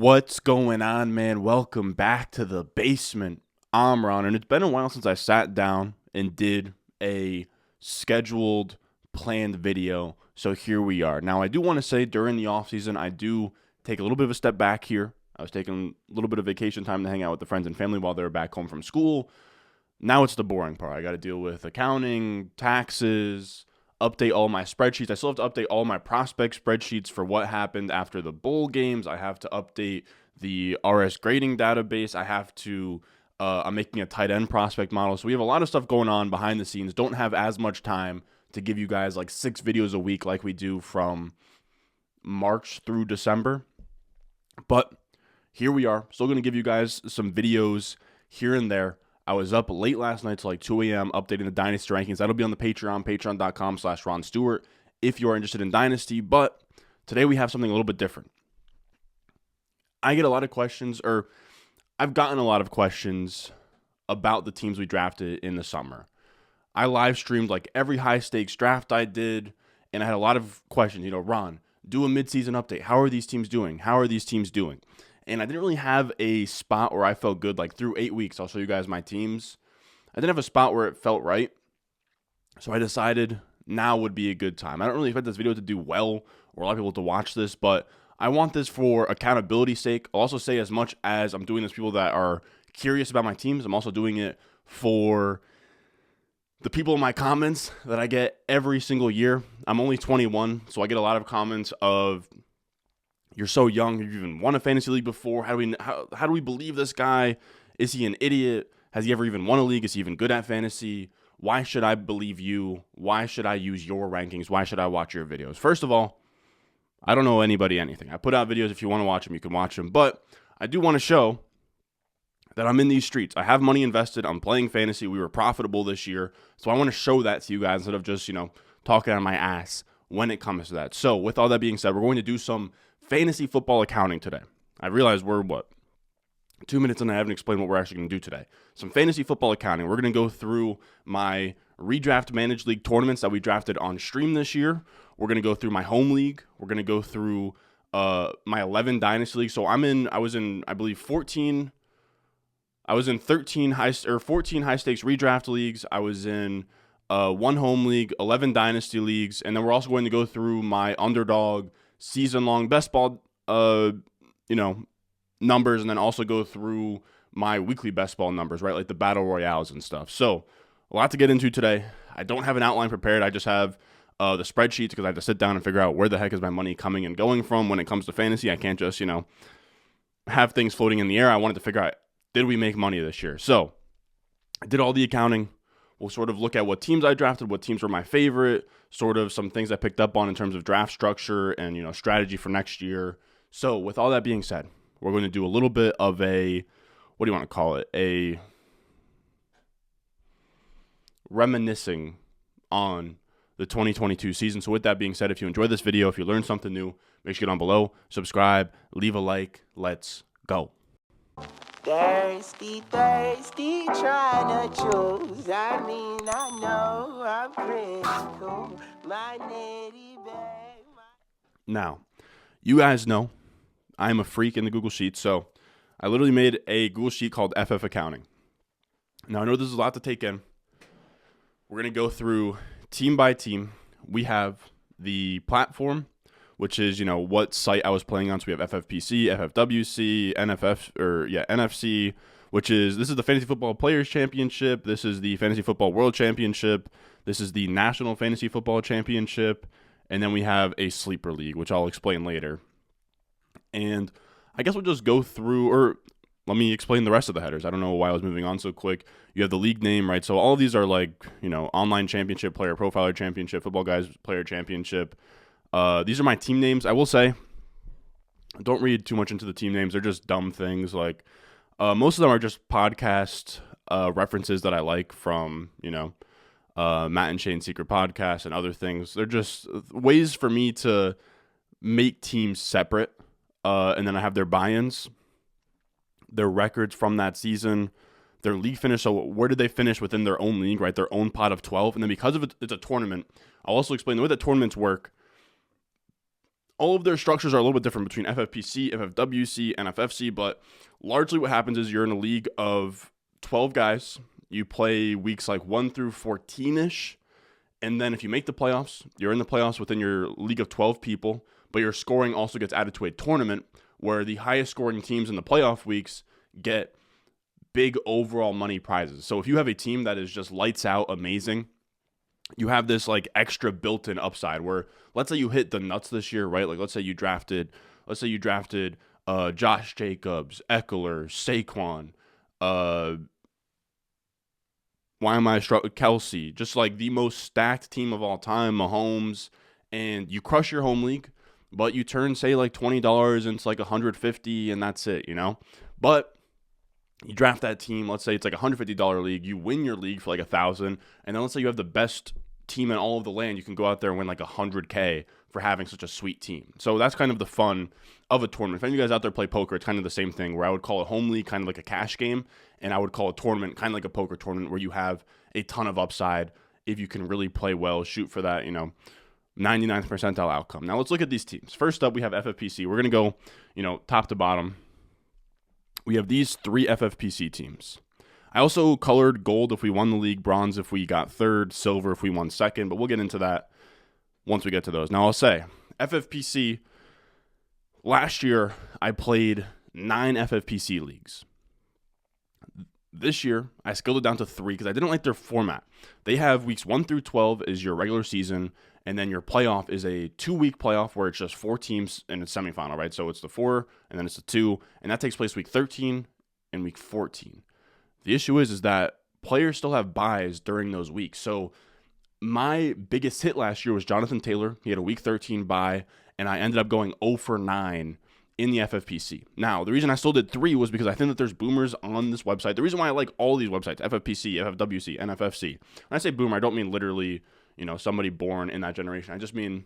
What's going on, man? Welcome back to the basement. I'm Ron, and it's been a while since I sat down and did a scheduled, planned video. So here we are. Now, I do want to say during the off season, I do take a little bit of a step back here. I was taking a little bit of vacation time to hang out with the friends and family while they were back home from school. Now it's the boring part. I got to deal with accounting, taxes, update all my spreadsheets. I still have to update all my prospect spreadsheets for what happened after the bowl games. I have to update the RS grading database. I'm making a tight end prospect model. So we have a lot of stuff going on behind the scenes. Don't have as much time to give you guys like 6 videos a week like we do from March through December. But here we are. Still going to give you guys some videos here and there. I was up late last night till like 2 a.m. updating the Dynasty rankings. That'll be on the Patreon, patreon.com/Ron Stewart, if you are interested in Dynasty. But today we have something a little bit different. I've gotten a lot of questions about the teams we drafted in the summer. I live streamed like every high stakes draft I did, and I had a lot of questions. Ron, do a midseason update. How are these teams doing? And I didn't really have a spot where I felt good. Like through 8 weeks, I'll show you guys my teams. I didn't have a spot where it felt right. So I decided now would be a good time. I don't really expect this video to do well or a lot of people to watch this, but I want this for accountability's sake. I'll also say, as much as I'm doing this for people that are curious about my teams, I'm also doing it for the people in my comments that I get every single year. I'm only 21, so I get a lot of comments of, "You're so young. Have you even won a fantasy league before? How do we believe this guy? Is he an idiot? Has he ever even won a league? Is he even good at fantasy? Why should I believe you? Why should I use your rankings? Why should I watch your videos?" First of all, I don't know anybody anything. I put out videos. If you want to watch them, you can watch them. But I do want to show that I'm in these streets. I have money invested. I'm playing fantasy. We were profitable this year. So I want to show that to you guys instead of just, talking on my ass when it comes to that. So with all that being said, we're going to do some fantasy football accounting today. I realize we're 2 minutes and I haven't explained what we're actually going to do today. Some fantasy football accounting. We're going to go through my redraft managed league tournaments that we drafted on stream this year. We're going to go through my home league. We're going to go through my 11 dynasty leagues. So I was in, I believe 14 high stakes redraft leagues. I was in one home league, 11 dynasty leagues, and then we're also going to go through my underdog season-long best ball, numbers, and then also go through my weekly best ball numbers, right? Like the battle royales and stuff. So a lot to get into today. I don't have an outline prepared. I just have the spreadsheets because I have to sit down and figure out where the heck is my money coming and going from when it comes to fantasy. I can't just, have things floating in the air. I wanted to figure out, did we make money this year? So I did all the accounting. We'll sort of look at what teams I drafted, what teams were my favorite, sort of some things I picked up on in terms of draft structure and, strategy for next year. So with all that being said, we're going to do a little bit of a, what do you want to call it? A reminiscing on the 2022 season. So with that being said, if you enjoyed this video, if you learned something new, make sure you get on below, subscribe, leave a like. Let's go. Thirsty, trying to choose. I know I'm pretty cool. My nitty bag. Now, you guys know I'm a freak in the Google Sheets, so I literally made a Google Sheet called FF Accounting. Now, I know this is a lot to take in. We're going to go through team by team. We have the platform, which is, what site I was playing on. So we have FFPC, FFWC, NFC, this is the Fantasy Football Players Championship. This is the Fantasy Football World Championship. This is the National Fantasy Football Championship. And then we have a sleeper league, which I'll explain later. And I guess we'll just go through, or let me explain the rest of the headers. I don't know why I was moving on so quick. You have the league name, right? So all of these are like, online championship, player profiler championship, football guys player championship. These are my team names. I will say, don't read too much into the team names. They're just dumb things. Like, most of them are just podcast references that I like from, Matt and Shane's Secret Podcast and other things. They're just ways for me to make teams separate. And then I have their buy-ins, their records from that season, their league finish. So where did they finish within their own league, right? Their own pot of 12. And then because of it's a tournament, I'll also explain the way that tournaments work. All of their structures are a little bit different between FFPC, FFWC, and FFC, but largely what happens is you're in a league of 12 guys. You play weeks like 1 through 14-ish, and then if you make the playoffs, you're in the playoffs within your league of 12 people, but your scoring also gets added to a tournament where the highest scoring teams in the playoff weeks get big overall money prizes. So if you have a team that is just lights out amazing, you have this like extra built-in upside where let's say you hit the nuts this year, right? Like let's say you drafted Josh Jacobs, Eckler, Saquon, Kelsey, just like the most stacked team of all time, Mahomes, and you crush your home league, but you turn say like $20 into like $150 and that's it, you know? But you draft that team, let's say it's like a $150 league, you win your league for like $1,000, and then let's say you have the best team in all of the land, you can go out there and win like $100K for having such a sweet team. So that's kind of the fun of a tournament. If any of you guys out there play poker, it's kind of the same thing where I would call a home league kind of like a cash game, and I would call a tournament kind of like a poker tournament where you have a ton of upside if you can really play well, shoot for that, 99th percentile outcome. Now let's look at these teams. First up, we have FFPC. We're going to go, top to bottom. We have these 3 FFPC teams. I also colored gold if we won the league, bronze if we got third, silver if we won second, but we'll get into that once we get to those. Now I'll say, FFPC, last year I played 9 FFPC leagues. This year, I scaled it down to 3 because I didn't like their format. They have weeks 1 through 12 is your regular season, and then your playoff is a 2-week playoff where it's just 4 teams in a semifinal, right? So it's the 4, and then it's the 2, and that takes place week 13 and week 14. The issue is that players still have buys during those weeks. So my biggest hit last year was Jonathan Taylor. He had a week 13 bye, and I ended up going 0 for 9 in the FFPC. Now, the reason I still did 3 was because I think that there's boomers on this website. The reason why I like all these websites, FFPC, FFWC, and FFC. When I say boomer, I don't mean literally, somebody born in that generation. I just mean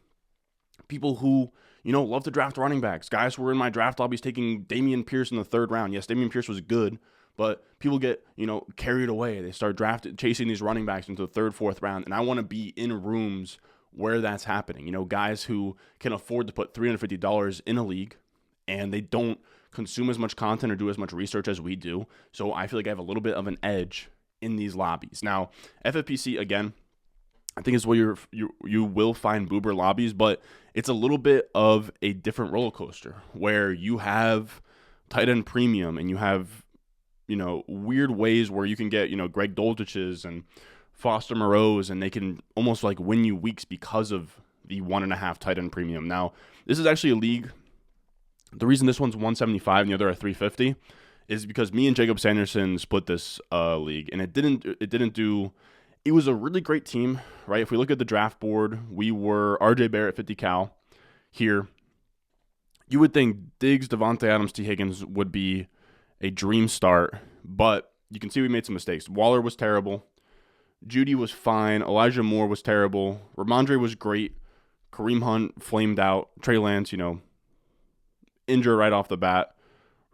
people who, love to draft running backs. Guys who were in my draft lobbies taking Dameon Pierce in the 3rd round. Yes, Dameon Pierce was good, but people get, carried away. They start chasing these running backs into the 3rd, 4th round, and I want to be in rooms where that's happening. Guys who can afford to put $350 in a league, and they don't consume as much content or do as much research as we do. So I feel like I have a little bit of an edge in these lobbies. Now, FFPC, again, I think is where you will find boober lobbies, but it's a little bit of a different roller coaster where you have tight end premium and you have, weird ways where you can get, Greg Dulcich's and Foster Moreau's, and they can almost like win you weeks because of the 1.5 tight end premium. Now, this is actually a league. The reason this one's 175 and the other are 350 is because me and Jacob Sanderson split this league, and it didn't do. It was a really great team, right? If we look at the draft board, we were RJ Barrett, 50 cal here. You would think Diggs, Devontae Adams, T. Higgins would be a dream start, but you can see we made some mistakes. Waller was terrible. Judy was fine. Elijah Moore was terrible. Ramondre was great. Kareem Hunt flamed out. Trey Lance, injured right off the bat.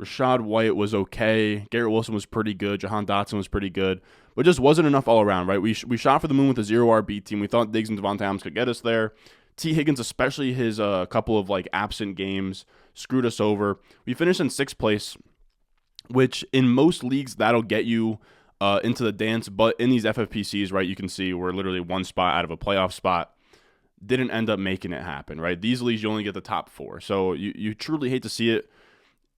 Rashad White was okay. Garrett Wilson was pretty good. Jahan Dotson was pretty good. But just wasn't enough all around, right? We shot for the moon with a 0 RB team. We thought Diggs and Devontae Adams could get us there. T. Higgins, especially his couple of absent games, screwed us over. We finished in 6th place, which in most leagues that'll get you into the dance. But in these FFPCs, right, you can see we're literally 1 spot out of a playoff spot. Didn't end up making it happen, right? These leagues, you only get the top 4. So you truly hate to see it.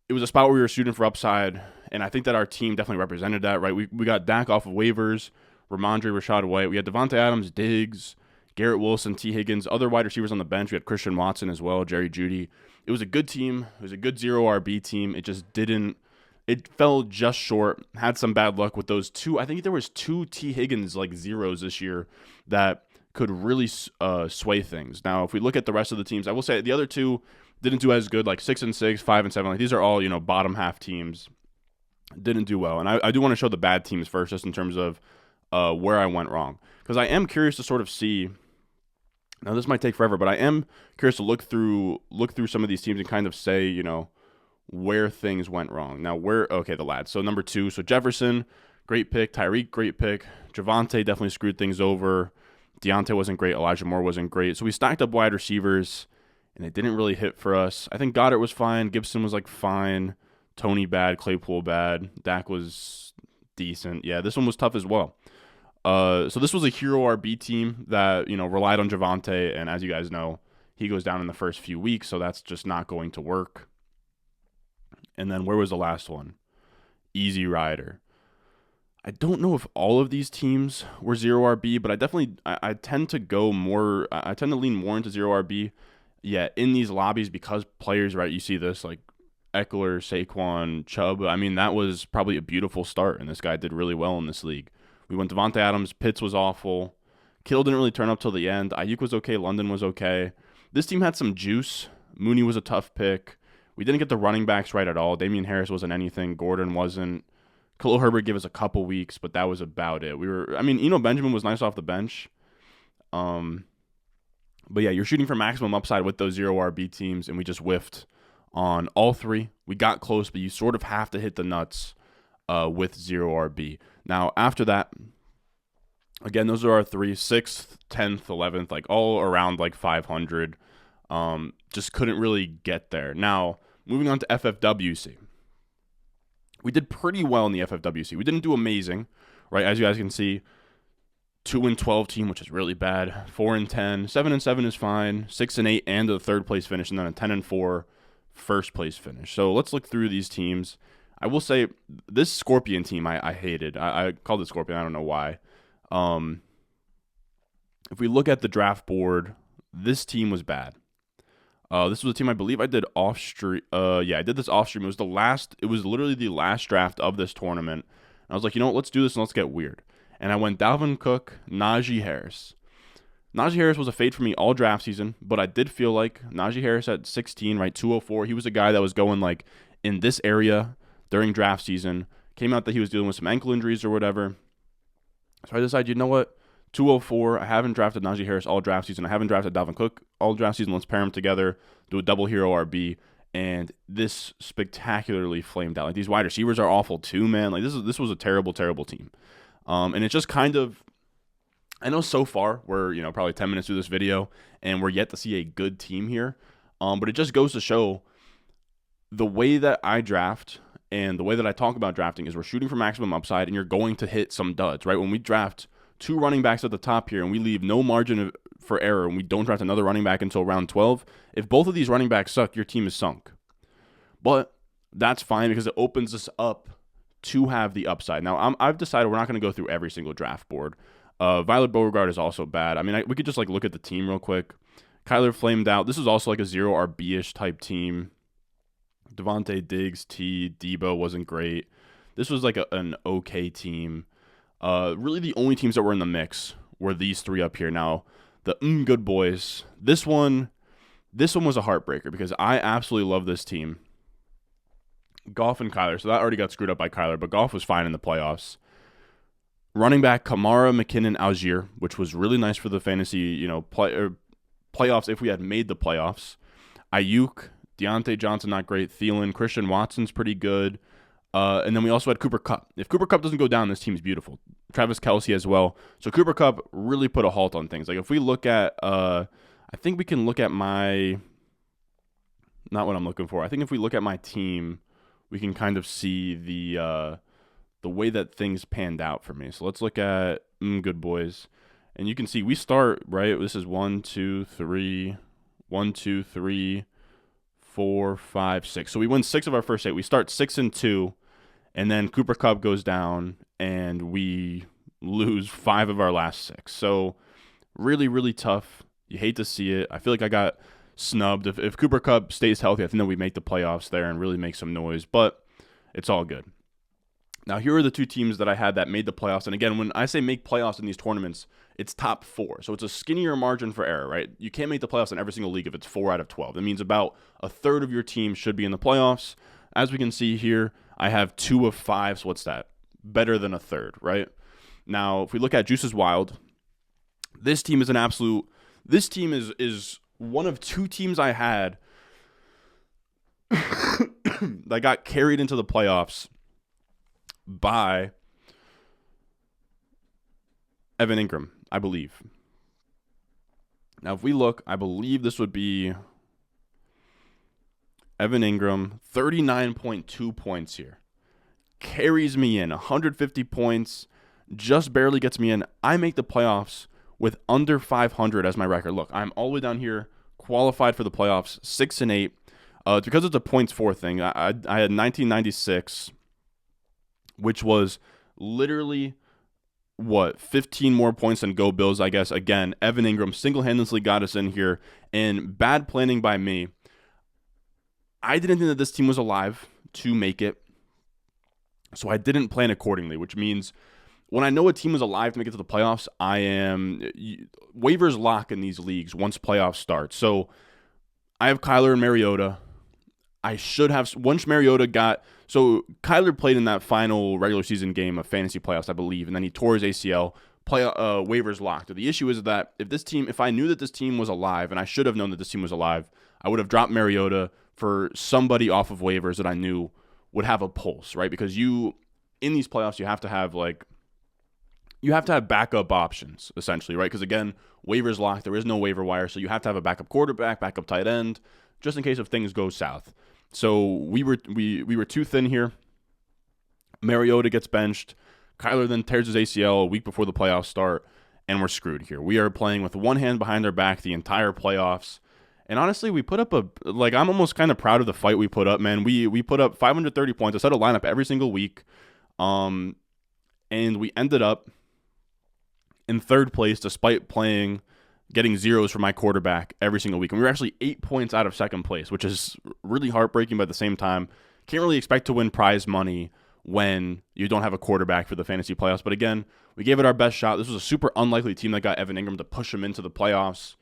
It was a spot where we were shooting for upside, and I think that our team definitely represented that, right? We got Dak off of waivers, Ramondre, Rashad White. We had Devontae Adams, Diggs, Garrett Wilson, T. Higgins, other wide receivers on the bench. We had Christian Watson as well, Jerry Jeudy. It was a good team. It was a good 0 RB team. It just didn't – it fell just short. Had some bad luck with those 2. I think there was 2 T. Higgins zeros this year that could really sway things. Now, if we look at the rest of the teams, I will say the other 2 – didn't do as good, 6-6, 5-7. These are all, bottom half teams. Didn't do well. And I do want to show the bad teams first, just in terms of where I went wrong. Because I am curious to sort of see. Now, this might take forever, but I am curious to look through some of these teams and kind of say, where things went wrong. Now, the lads. So, number 2, so Jefferson, great pick. Tyreek, great pick. Javonte definitely screwed things over. Deontay wasn't great. Elijah Moore wasn't great. So, we stacked up wide receivers. and it didn't really hit for us. I think Goddard was fine. Gibson was like fine. Tony bad. Claypool bad. Dak was decent. Yeah, this one was tough as well. So this was a hero RB team that, relied on Javonte, and as you guys know, he goes down in the first few weeks, so that's just not going to work. And then where was the last one? Easy Rider. I don't know if all of these teams were zero RB, but I tend to lean more into zero RB. Yeah, in these lobbies, because players, right, you see this like Eckler, Saquon, Chubb. I mean, that was probably a beautiful start, and this guy did really well in this league. We went Devontae Adams. Pitts was awful. Kittle didn't really turn up till the end. Ayuk was okay. London was okay. This team had some juice. Mooney was a tough pick. We didn't get the running backs right at all. Damian Harris wasn't anything. Gordon wasn't. Khalil Herbert gave us a couple weeks, but that was about it. Eno Benjamin was nice off the bench. But yeah, you're shooting for maximum upside with those zero RB teams, and we just whiffed on all three. We got close, but you sort of have to hit the nuts with zero RB. Now, after that, again, those are our three: 6th, 10th, 11th, like all around like 500. Just couldn't really get there. Now, moving on to FFWC. We did pretty well in the FFWC. We didn't do amazing, right? As you guys can see, 2-12 team, which is really bad. 4-10, 7-7 is fine. 6-8 and a third place finish, and then a 10-4 first place finish. So let's look through these teams. I will say this Scorpion team I hated. I called it Scorpion. I don't know why. If we look at the draft board, this team was bad. This was a team I believe I did off stream. I did this off stream. It was literally the last draft of this tournament. And I was like, let's do this and let's get weird. And I went Dalvin Cook, Najee Harris. Najee Harris was a fade for me all draft season, but I did feel like Najee Harris at 16, right, 204. He was a guy that was going like in this area during draft season. Came out that he was dealing with some ankle injuries or whatever. So I decided, you know what? 204. I haven't drafted Najee Harris all draft season. I haven't drafted Dalvin Cook all draft season. Let's pair them together, do a double hero RB, and this spectacularly flamed out. Like, these wide receivers are awful too, man. Like, this was a terrible, terrible team. And it's just kind of, I know so far we're probably 10 minutes through this video, and we're yet to see a good team here. But it just goes to show the way that I draft and the way that I talk about drafting is we're shooting for maximum upside, and you're going to hit some duds, right? When we draft 2 running backs at the top here and we leave no margin for error and we don't draft another running back until round 12, if both of these running backs suck, your team is sunk. But that's fine because it opens us up to have the upside. Now, I've decided we're not going to go through every single draft board. Violet Beauregard is also bad. I mean, we could just like look at the team real quick. Kyler flamed out. This is also like a 0 RB-ish type team. Devontae, Diggs, Debo wasn't great. This was like an okay team. Really the only teams that were in the mix were these 3 up here. Now, the Good Boys. This one was a heartbreaker because I absolutely love this team. Goff and Kyler. So that already got screwed up by Kyler, but Goff was fine in the playoffs. Running back Kamara, McKinnon, Algier, which was really nice for the fantasy, playoffs if we had made the playoffs. Ayuk, Deontay Johnson, not great. Thielen, Christian Watson's pretty good. And then we also had Cooper Kupp. If Cooper Kupp doesn't go down, this team's beautiful. Travis Kelce as well. So Cooper Kupp really put a halt on things. Like if we look at, I think we can look at not what I'm looking for. I think if we look at my team, we can kind of see the way that things panned out for me. So let's look at Good Boys. And you can see we start, right? This is 1, 2, 3, 4, 5, 6. So we win 6 of our first 8. We start 6-2. And then Cooper Kupp goes down, and we lose 5 of our last 6. So really, really tough. You hate to see it. I feel like I got snubbed. If Cooper Kupp stays healthy, I think that we make the playoffs there and really make some noise. But it's all good. Now, here are the 2 teams that I had that made the playoffs. And again, when I say make playoffs in these tournaments, it's top 4. So it's a skinnier margin for error, right? You can't make the playoffs in every single league if it's 4 out of 12. That means about a third of your team should be in the playoffs. As we can see here, I have 2 of 5. So what's that? Better than a third, right? Now, if we look at Juice is Wild, this team is this team is one of 2 teams I had that got carried into the playoffs by Evan Ingram, I believe. Now, if we look, I believe this would be Evan Ingram, 39.2 points here. Carries me in, 150 points, just barely gets me in. I make the playoffs with under 500 as my record. Look, I'm all the way down here, qualified for the playoffs, 6-8. It's because it's a points for thing. I had 1996, which was literally, 15 more points than Go Bills, I guess. Again, Evan Ingram single-handedly got us in here, and bad planning by me. I didn't think that this team was alive to make it, so I didn't plan accordingly, which means when I know a team is alive to make it to the playoffs, I am waivers lock in these leagues once playoffs start. So I have Kyler and Mariota. I should have, once Mariota so Kyler played in that final regular season game of fantasy playoffs, I believe, and then he tore his ACL. Waivers locked. The issue is that if I knew that this team was alive, and I should have known that this team was alive, I would have dropped Mariota for somebody off of waivers that I knew would have a pulse, right? Because in these playoffs, you have to have backup options, essentially, right? Because again, waivers locked. There is no waiver wire, so you have to have a backup quarterback, backup tight end, just in case if things go south. So we were too thin here. Mariota gets benched. Kyler then tears his ACL a week before the playoffs start, and we're screwed here. We are playing with one hand behind our back the entire playoffs. And honestly, we put up I'm almost kind of proud of the fight we put up, man. We put up 530 points. I set a lineup every single week. And we ended up in third place despite getting zeros for my quarterback every single week. And we were actually 8 points out of second place, which is really heartbreaking, but at the same time, can't really expect to win prize money when you don't have a quarterback for the fantasy playoffs. But again, we gave it our best shot. This was a super unlikely team that got Evan Ingram to push him into the playoffs.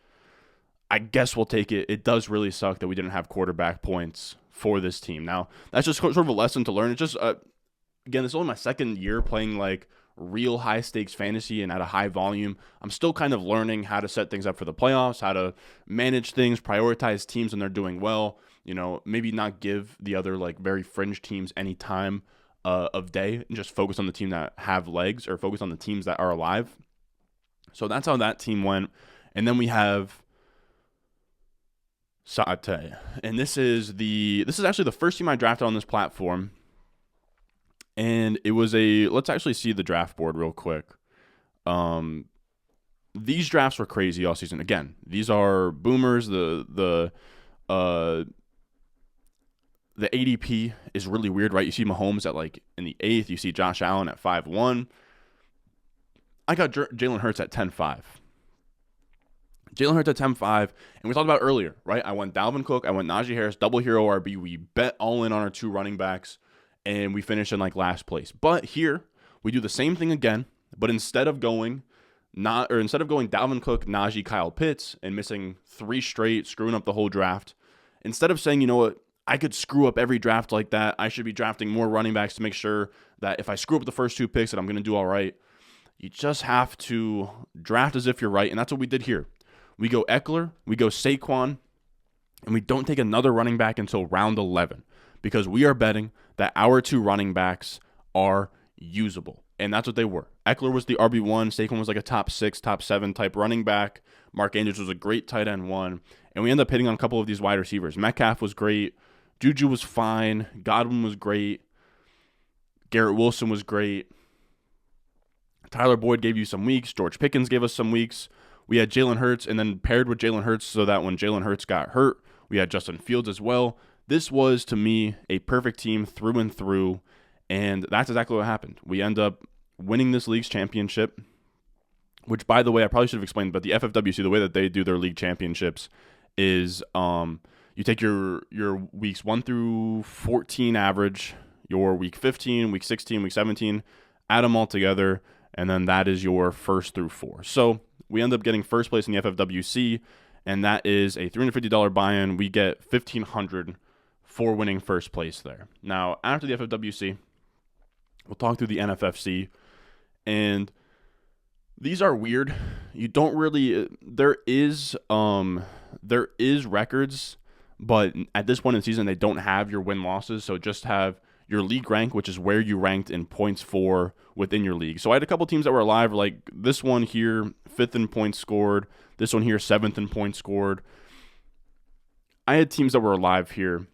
I guess we'll take it. It does really suck that we didn't have quarterback points for this team. Now, that's just sort of a lesson to learn. It's just, again, this is only my second year playing like real high stakes fantasy and at a high volume. I'm still kind of learning how to set things up for the playoffs, how to manage things, prioritize teams when they're doing well, maybe not give the other like very fringe teams any time of day and just focus on the team that have legs or focus on the teams that are alive. So that's how that team went. And then we have Saate. And this is actually the first team I drafted on this platform. And it was let's actually see the draft board real quick. These drafts were crazy all season. Again, these are boomers. The ADP is really weird, right? You see Mahomes at like in the 8th. You see Josh Allen at 5-1. I got Jalen Hurts at 10-5. Jalen Hurts at 10-5. And we talked about earlier, right? I went Dalvin Cook. I went Najee Harris, double hero RB. We bet all in on our 2 running backs. And we finished in like last place. But here we do the same thing again. But instead of going Dalvin Cook, Najee, Kyle Pitts, and missing 3 straight, screwing up the whole draft, instead of saying, you know what, I could screw up every draft like that, I should be drafting more running backs to make sure that if I screw up the first 2 picks that I'm going to do all right. You just have to draft as if you're right. And that's what we did here. We go Eckler, we go Saquon, and we don't take another running back until round 11. Because we are betting that our 2 running backs are usable. And that's what they were. Eckler was the RB1. Saquon was like a top 6, top 7 type running back. Mark Andrews was a great tight end 1. And we ended up hitting on a couple of these wide receivers. Metcalf was great. Juju was fine. Godwin was great. Garrett Wilson was great. Tyler Boyd gave you some weeks. George Pickens gave us some weeks. We had Jalen Hurts, and then paired with Jalen Hurts so that when Jalen Hurts got hurt, we had Justin Fields as well. This was, to me, a perfect team through and through, and that's exactly what happened. We end up winning this league's championship, which, by the way, I probably should have explained, but the FFWC, the way that they do their league championships is you take your weeks 1 through 14 average, your week 15, week 16, week 17, add them all together, and then that is your 1st through 4. So we end up getting first place in the FFWC, and that is a $350 buy-in. We get $1,500 for winning first place there. Now, after the FFWC, we'll talk through the NFFC, and these are weird. You don't really there is records, but at this point in the season, they don't have your win-losses, so just have your league rank, which is where you ranked in points for within your league. So I had a couple teams that were alive, like this one here, 5th in points scored, this one here, 7th in points scored. I had teams that were alive here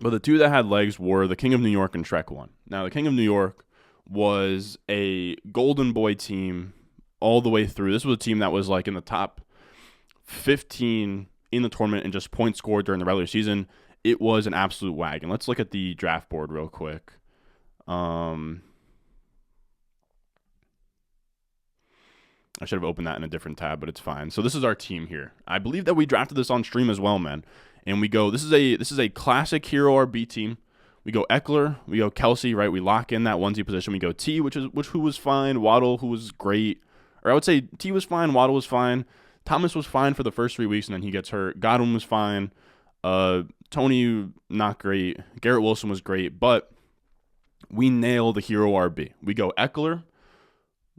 But the two that had legs were the King of New York and Shrek 1. Now, the King of New York was a Golden Boy team all the way through. This was a team that was like in the top 15 in the tournament and just points scored during the regular season. It was an absolute wagon. Let's look at the draft board real quick. I should have opened that in a different tab, but it's fine. So this is our team here. I believe that we drafted this on stream as well, man. And we go, this is a classic hero RB team. We go Eckler, we go Kelsey, right? We lock in that onesie position. We go T, who was fine, Waddle, who was great. Or I would say T was fine, Waddle was fine. Thomas was fine for the first 3 weeks, and then he gets hurt. Godwin was fine. Tony, not great. Garrett Wilson was great, but we nail the hero RB. We go Eckler,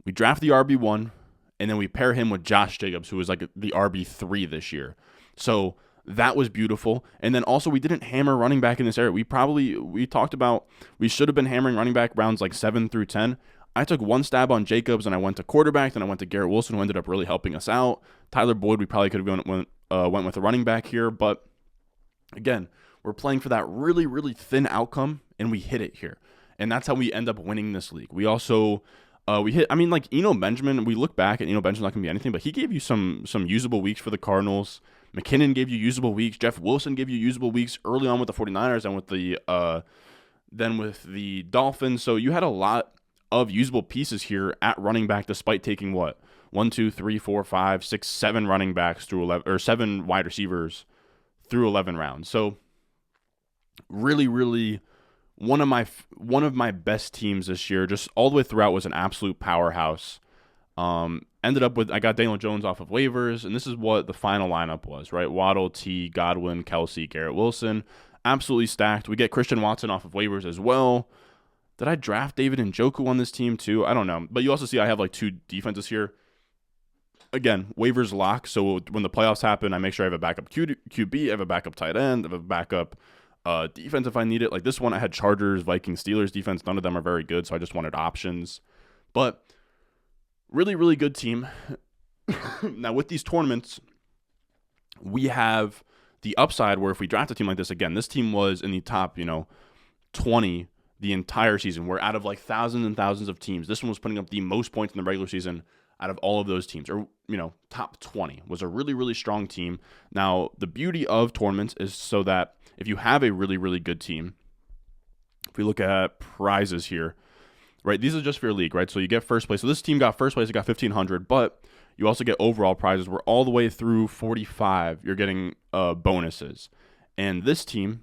we draft the RB1, and then we pair him with Josh Jacobs, who was like the RB3 this year. So that was beautiful. And then also we didn't hammer running back in this area. We talked about we should have been hammering running back rounds like 7 through 10. I took one stab on Jacobs and I went to quarterback. Then I went to Garrett Wilson, who ended up really helping us out. Tyler Boyd, we probably could have went with a running back here. But again, we're playing for that really, really thin outcome, and we hit it here. And that's how we end up winning this league. We also Eno Benjamin, we look back and Eno Benjamin's not going to be anything, but he gave you some usable weeks for the Cardinals. McKinnon gave you usable weeks. Jeff Wilson gave you usable weeks early on with the 49ers and then with the Dolphins. So you had a lot of usable pieces here at running back, despite taking 1, 2, 3, 4, 5, 6, 7 running backs through 11, or 7 wide receivers through 11 rounds. So really, really one of my best teams this year, just all the way throughout, was an absolute powerhouse. Ended up with, I got Daniel Jones off of waivers, and this is what the final lineup was, right? Waddle, T, Godwin, Kelsey, Garrett Wilson, absolutely stacked. We get Christian Watson off of waivers as well. Did I draft David Njoku on this team too? I don't know. But you also see I have like 2 defenses here. Again, waivers lock, so when the playoffs happen, I make sure I have a backup QB, I have a backup tight end, I have a backup defense if I need it. Like this one, I had Chargers, Vikings, Steelers defense. None of them are very good, so I just wanted options. But really, really good team. Now, with these tournaments, we have the upside where if we draft a team like this, again, this team was in the top, 20 the entire season. Where out of like thousands and thousands of teams, this one was putting up the most points in the regular season out of all of those teams, or, top 20. Was a really, really strong team. Now, the beauty of tournaments is so that if you have a really, really good team, if we look at prizes here, right, these are just for your league, right? So you get first place. So this team got first place, it got $1,500, but you also get overall prizes where all the way through 45, you're getting bonuses. And this team,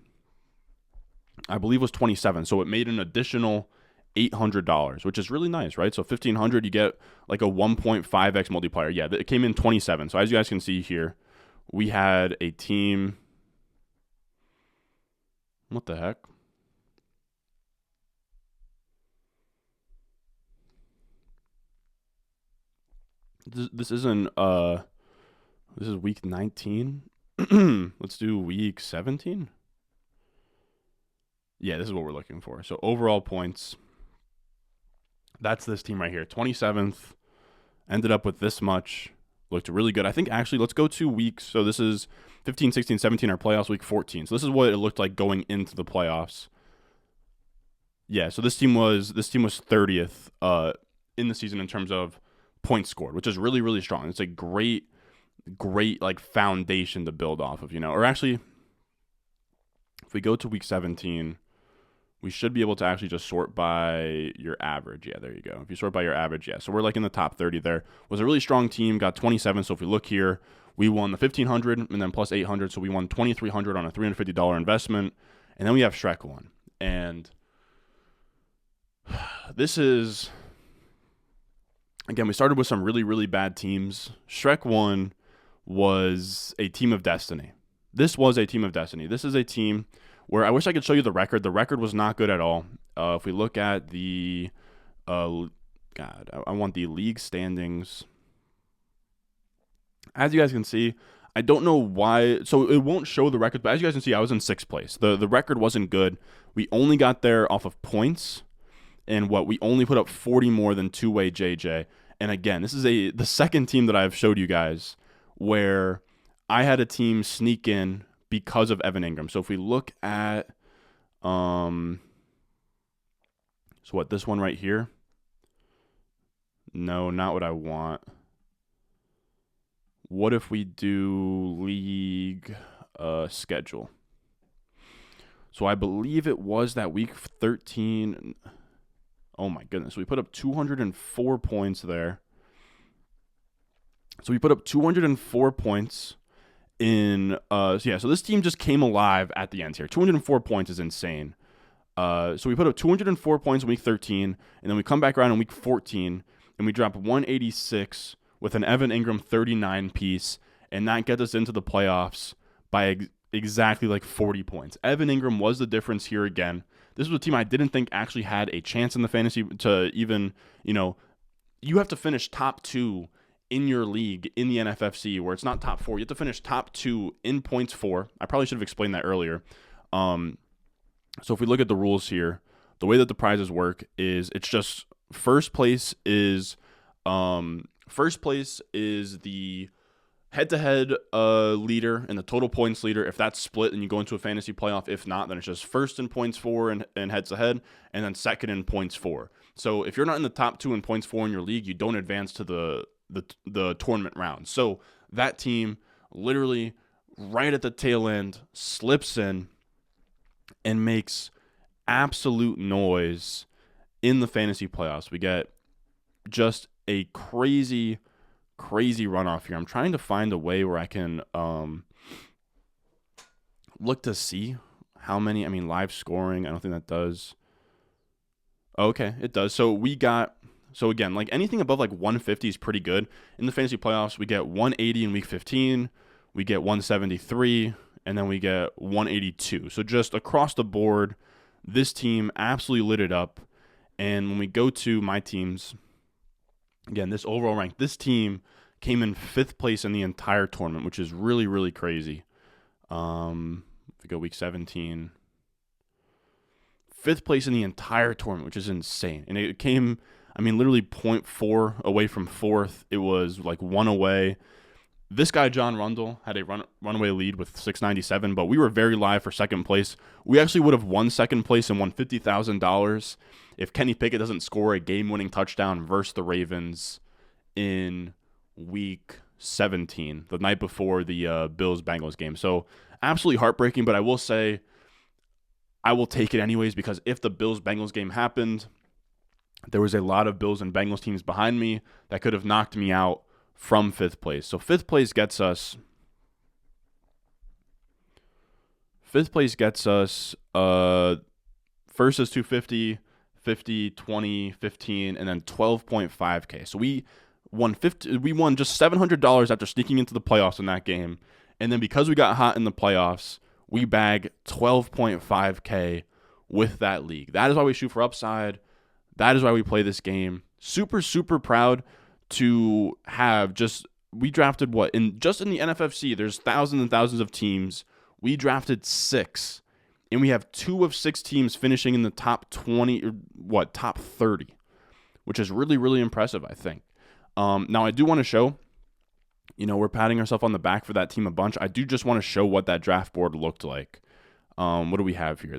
I believe, was 27. So it made an additional $800, which is really nice, right? So 1,500, you get like a 1.5x multiplier. Yeah, it came in 27. So as you guys can see here, we had a team. What the heck? This isn't this is week 19. Let's do week 17. Yeah, this is what we're looking for. So overall points, that's this team right here. 27th, ended up with this much. Looked really good. I think actually, let's go 2 weeks. So this is 15, 16, 17, our playoffs, week 14. So this is what it looked like going into the playoffs. Yeah, so this team was 30th in the season in terms of points scored, which is really, really strong. It's a great like foundation to build off of, Or actually, if we go to week 17, we should be able to actually just sort by your average. Yeah, there you go. If you sort by your average, yeah. So we're like in the top 30 there. Was a really strong team, got 27. So if we look here, we won the 1,500 and then plus 800. So we won 2,300 on a $350 investment. And then we have Shrek 1. And this is, again, we started with some really, really bad teams. Shrek 1 was a team of destiny. This was a team of destiny. This is a team where I wish I could show you the record. The record was not good at all. If we look at the, I want the league standings. As you guys can see, I don't know why. So it won't show the record, but as you guys can see, I was in 6th place. The record wasn't good. We only got there off of points, and we only put up 40 more than two-way JJ. And again, this is the second team that I've showed you guys where I had a team sneak in because of Evan Ingram. So if we look at So what, this one right here? No, not what I want. What if we do league schedule? So I believe it was that week 13. Oh my goodness. We put up 204 points there. So we put up 204 points in so this team just came alive at the end here. 204 points is insane. So we put up 204 points in week 13, and then we come back around in week 14, and we drop 186 with an Evan Ingram 39 piece, and that gets us into the playoffs by exactly like 40 points. Evan Ingram was the difference here again. This was a team I didn't think actually had a chance in the fantasy to even, you have to finish top 2 in your league in the NFFC, where it's not top 4. You have to finish top 2 in points for. I probably should have explained that earlier. So if we look at the rules here, the way that the prizes work is it's just first place is the head-to-head leader and the total points leader. If that's split, then you go into a fantasy playoff. If not, then it's just first in points for and head-to-head, and then second in points for. So if you're not in the top 2 in points for in your league, you don't advance to the tournament round. So that team literally right at the tail end slips in and makes absolute noise in the fantasy playoffs. We get just a crazy runoff here. I'm trying to find a way where I can look to see how many. I mean, live scoring, I don't think that does. Okay, it does. So again, like anything above like 150 is pretty good. In the fantasy playoffs, we get 180 in week 15, we get 173, and then we get 182. So just across the board, this team absolutely lit it up. And when we go to my teams, again, this overall rank, this team came in 5th place in the entire tournament, which is really, really crazy. If we go week 17, 5th place in the entire tournament, which is insane. And it came, literally 0.4 away from 4th. It was like 1 away. This guy, John Rundle, had a runaway lead with 697, but we were very live for 2nd place. We actually would have won 2nd place and won $50,000 if Kenny Pickett doesn't score a game-winning touchdown versus the Ravens in week 17, the night before the Bills-Bengals game. So absolutely heartbreaking, but I will say I will take it anyways, because if the Bills-Bengals game happened, there was a lot of Bills and Bengals teams behind me that could have knocked me out from 5th place. So 5th place gets us first is 250, 50, 20, 15, and then 12.5K. So we won just $700 after sneaking into the playoffs in that game. And then because we got hot in the playoffs, we bag 12.5K with that league. That is why we shoot for upside. That is why we play this game. Super, super proud to have we drafted in the NFFC, there's thousands and thousands of teams. We drafted 6, and we have 2 of 6 teams finishing in the top 20 or top 30, which is really, really impressive, I think. Now I do want to show, we're patting ourselves on the back for that team a bunch. I do just want to show what that draft board looked like. What do we have here?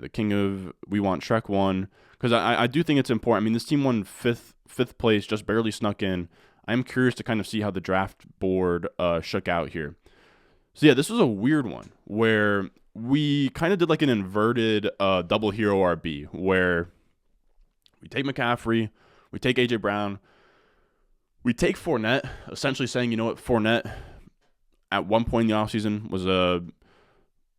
We want Shrek 1, because I do think it's important. This team won fifth place, just barely snuck in. I'm curious to kind of see how the draft board shook out here. So yeah, this was a weird one where we kind of did like an inverted double hero RB, where we take McCaffrey, we take AJ Brown, we take Fournette, essentially saying, Fournette at one point in the offseason was a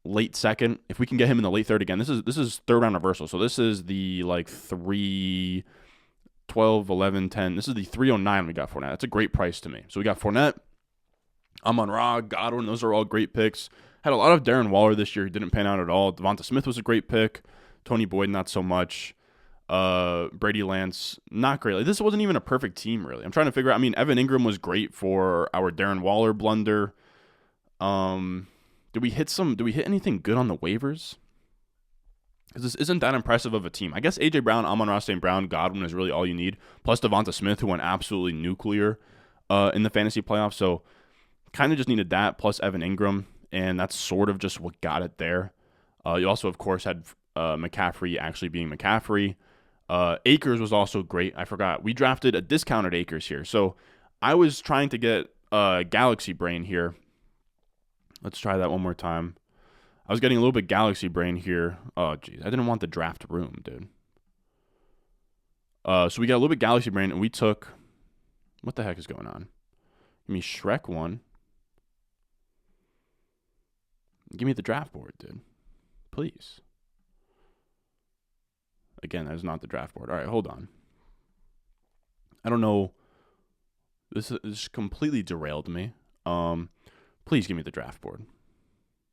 late second. If we can get him in the late third again, this is 3rd round reversal. So this is the 3, 12, 11, 10. This is the 309 we got Fournette. That's a great price to me. So we got Fournette, Amon-Ra, Godwin. Those are all great picks. Had a lot of Darren Waller this year. He didn't pan out at all. Devonta Smith was a great pick. Tony Boyd, not so much. Brady Lance, not great. This wasn't even a perfect team, really. I'm trying to figure out. Evan Ingram was great for our Darren Waller blunder. Did we hit anything good on the waivers? Because this isn't that impressive of a team. I guess A.J. Brown, Amon-Ra St. Brown, Godwin is really all you need. Plus Devonta Smith, who went absolutely nuclear in the fantasy playoffs. So kind of just needed that, plus Evan Ingram. And that's sort of just what got it there. You also, of course, had McCaffrey actually being McCaffrey. Akers was also great. I forgot. We drafted a discounted Akers here. So I was trying to get Galaxy Brain here. Let's try that one more time. I was getting a little bit Galaxy Brain here. Oh, geez. I didn't want the draft room, dude. So we got a little bit Galaxy Brain, and we took... What the heck is going on? Give me Shrek 1. Give me the draft board, dude. Please. Again, that is not the draft board. All right, hold on. I don't know. This completely derailed me. Please give me the draft board.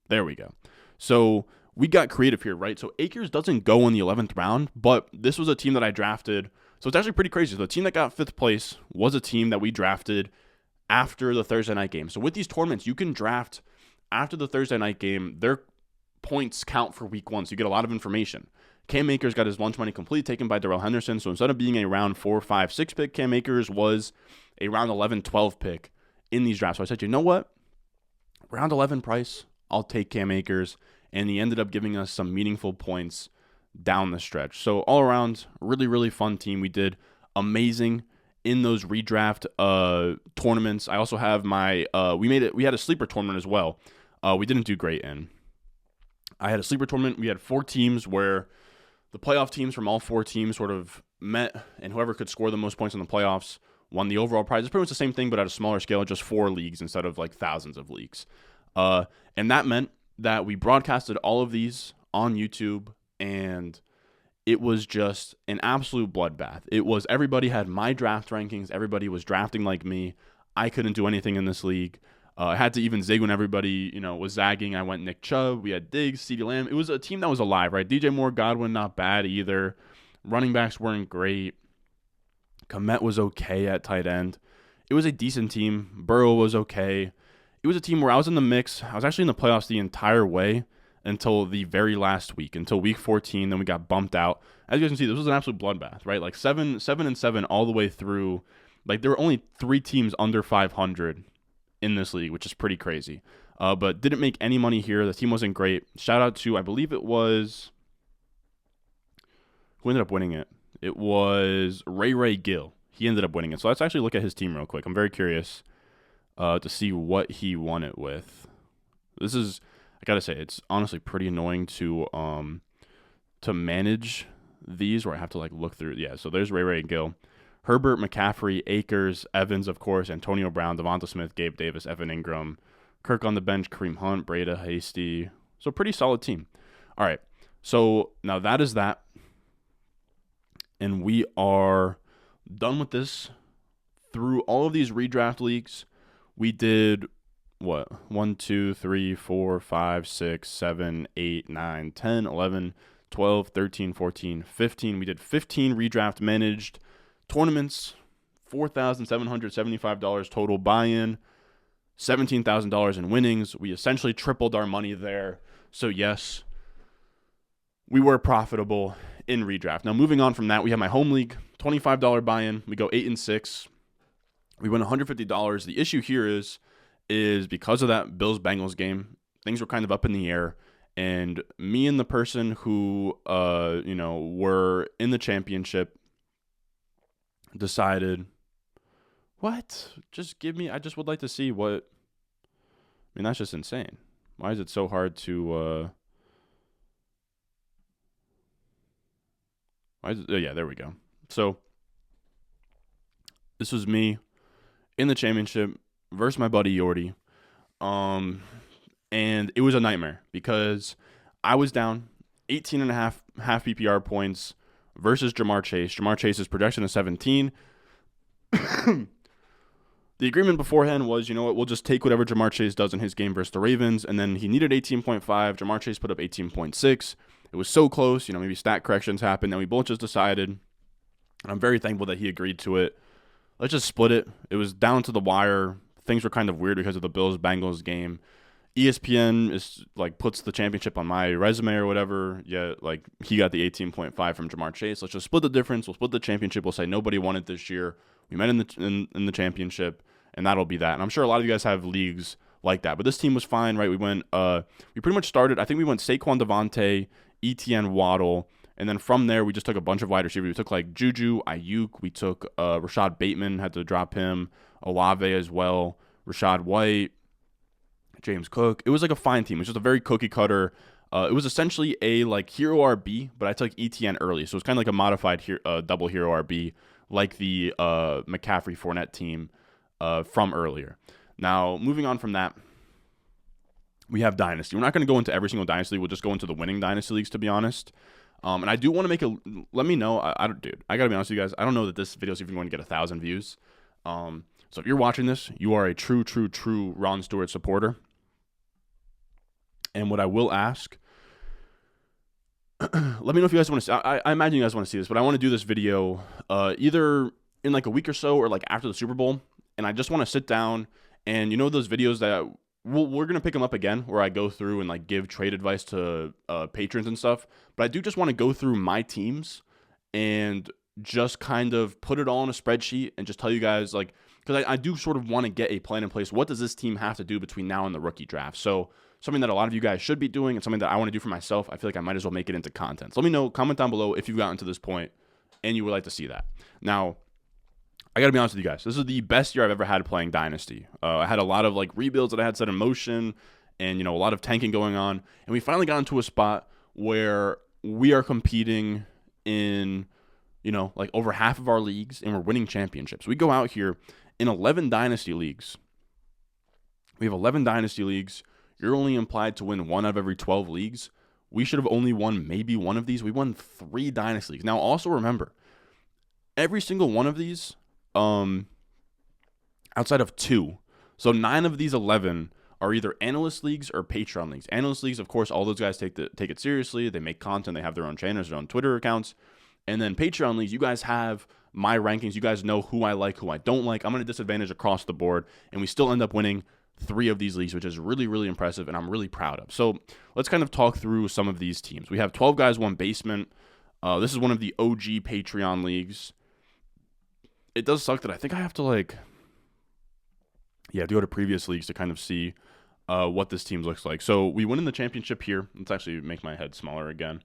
There we go. So we got creative here, right? So Akers doesn't go in the 11th round, but this was a team that I drafted. So it's actually pretty crazy. So the team that got 5th place was a team that we drafted after the Thursday night game. So with these tournaments, you can draft after the Thursday night game. Their points count for week 1, so you get a lot of information. Cam Akers got his lunch money completely taken by Darrell Henderson. So instead of being a round 4, 5, 6 pick, Cam Akers was a round 11, 12 pick in these drafts. So I said, you know what? Round 11 price, I'll take Cam Akers. And he ended up giving us some meaningful points down the stretch. So all around, really, really fun team. We did amazing in those redraft tournaments. I also have my we had a sleeper tournament as well. We didn't do great in. I had a sleeper tournament. We had 4 teams where the playoff teams from all 4 teams sort of met, and whoever could score the most points in the playoffs won the overall prize. It's pretty much the same thing, but at a smaller scale, just 4 leagues instead of like thousands of leagues. And that meant that we broadcasted all of these on YouTube, and it was just an absolute bloodbath. It was, everybody had my draft rankings. Everybody was drafting like me. I couldn't do anything in this league. I had to even zig when everybody, was zagging. I went Nick Chubb. We had Diggs, CeeDee Lamb. It was a team that was alive, right? DJ Moore, Godwin, not bad either. Running backs weren't great. Kmet was okay at tight end. It was a decent team. Burrow was okay. It was a team where I was in the mix. I was actually in the playoffs the entire way until the very last week, until week 14. Then we got bumped out. As you guys can see, this was an absolute bloodbath, right? Like 7-7 all the way through. Like there were only 3 teams under 500 in this league, which is pretty crazy. But didn't make any money here. The team wasn't great. Shout out to, I believe it was, who ended up winning it? It was Ray Gill. He ended up winning it. So let's actually look at his team real quick. I'm very curious to see what he won it with. This is, I gotta say, it's honestly pretty annoying to manage these where I have to like look through. Yeah, so there's Ray Gill. Herbert, McCaffrey, Akers, Evans, of course, Antonio Brown, Devonta Smith, Gabe Davis, Evan Ingram, Kirk on the bench, Kareem Hunt, Breda, Hasty. So pretty solid team. All right, so now that is that. And we are done with this. Through all of these redraft leagues, we did, 1, 2, 3, 4, 5, 6, 7, 8, 9, 10, 11, 12, 13, 14, 15. We did 15 redraft managed tournaments, $4,775 total buy-in, $17,000 in winnings. We essentially tripled our money there. So yes, we were profitable in redraft. Now moving on from that, we have my home league, $25 buy-in. We go 8-6. We win $150. The issue here is because of that Bills-Bengals game, things were kind of up in the air. And me and the person who, were in the championship decided, what? Just give me, I just would like to see what, I mean, that's just insane. Why is it so hard to, yeah, there we go. So this was me in the championship versus my buddy Yordi. And it was a nightmare because I was down 18.5 half PPR points versus Jamar Chase. Jamar Chase's projection is 17. The agreement beforehand was, you know what, we'll just take whatever Jamar Chase does in his game versus the Ravens. And then he needed 18.5. Jamar Chase put up 18.6. It was so close, maybe stat corrections happened. And we both just decided, and I'm very thankful that he agreed to it, let's just split it. It was down to the wire. Things were kind of weird because of the Bills-Bengals game. ESPN is puts the championship on my resume or whatever. Yeah, he got the 18.5 from Jamar Chase. Let's just split the difference. We'll split the championship. We'll say nobody won it this year. We met in the championship, and that'll be that. And I'm sure a lot of you guys have leagues like that. But this team was fine, right? We went. We pretty much started. I think we went Saquon, Devontae, ETN, Waddle. And then from there, we just took a bunch of wide receivers. We took like Juju, Ayuk. We took Rashad Bateman, had to drop him. Olave as well. Rashad White, James Cook. It was like a fine team. It was just a very cookie cutter. It was essentially a like hero RB, but I took ETN early. So it's kind of like a modified double hero RB, like the McCaffrey Fournette team from earlier. Now, moving on from that, we have Dynasty. We're not going to go into every single Dynasty league. We'll just go into the winning Dynasty leagues, to be honest. And I do want to make let me know. Dude, I got to be honest with you guys. I don't know that this video is even going to get 1,000 views. So if you're watching this, you are a true Ron Stewart supporter. And what I will ask, let me know if you guys want to see. I imagine you guys want to see this, but I want to do this video either in like a week or so or like after the Super Bowl. And I just want to sit down and those videos that we're going to pick them up again where I go through and like give trade advice to patrons and stuff. But I do just want to go through my teams and just kind of put it all in a spreadsheet and just tell you guys like, because I do sort of want to get a plan in place. What does this team have to do between now and the rookie draft? So something that a lot of you guys should be doing and something that I want to do for myself. I feel like I might as well make it into content. So let me know, comment down below if you've gotten to this point and you would like to see that. Now, I got to be honest with you guys. This is the best year I've ever had playing Dynasty. I had a lot of like rebuilds that I had set in motion and, a lot of tanking going on. And we finally got into a spot where we are competing in, like over half of our leagues and we're winning championships. We go out here in 11 Dynasty leagues. We have 11 Dynasty leagues. You're only implied to win one out of every 12 leagues. We should have only won maybe one of these. We won 3 Dynasty leagues. Now, also remember, every single one of these, outside of 2, so 9 of these 11 are either analyst leagues or Patreon leagues. Analyst leagues, of course, all those guys take it seriously. They make content. They have their own channels, their own Twitter accounts. And then Patreon leagues, you guys have my rankings. You guys know who I like, who I don't like. I'm at a disadvantage across the board, and we still end up winning 3 of these leagues, which is really impressive, and I'm really proud of. So let's kind of talk through some of these teams. We have 12 guys, 1 basement. This is one of the OG Patreon leagues. It does suck that I think I have to go to previous leagues to kind of see what this team looks like. So we win in the championship here. Let's actually make my head smaller again.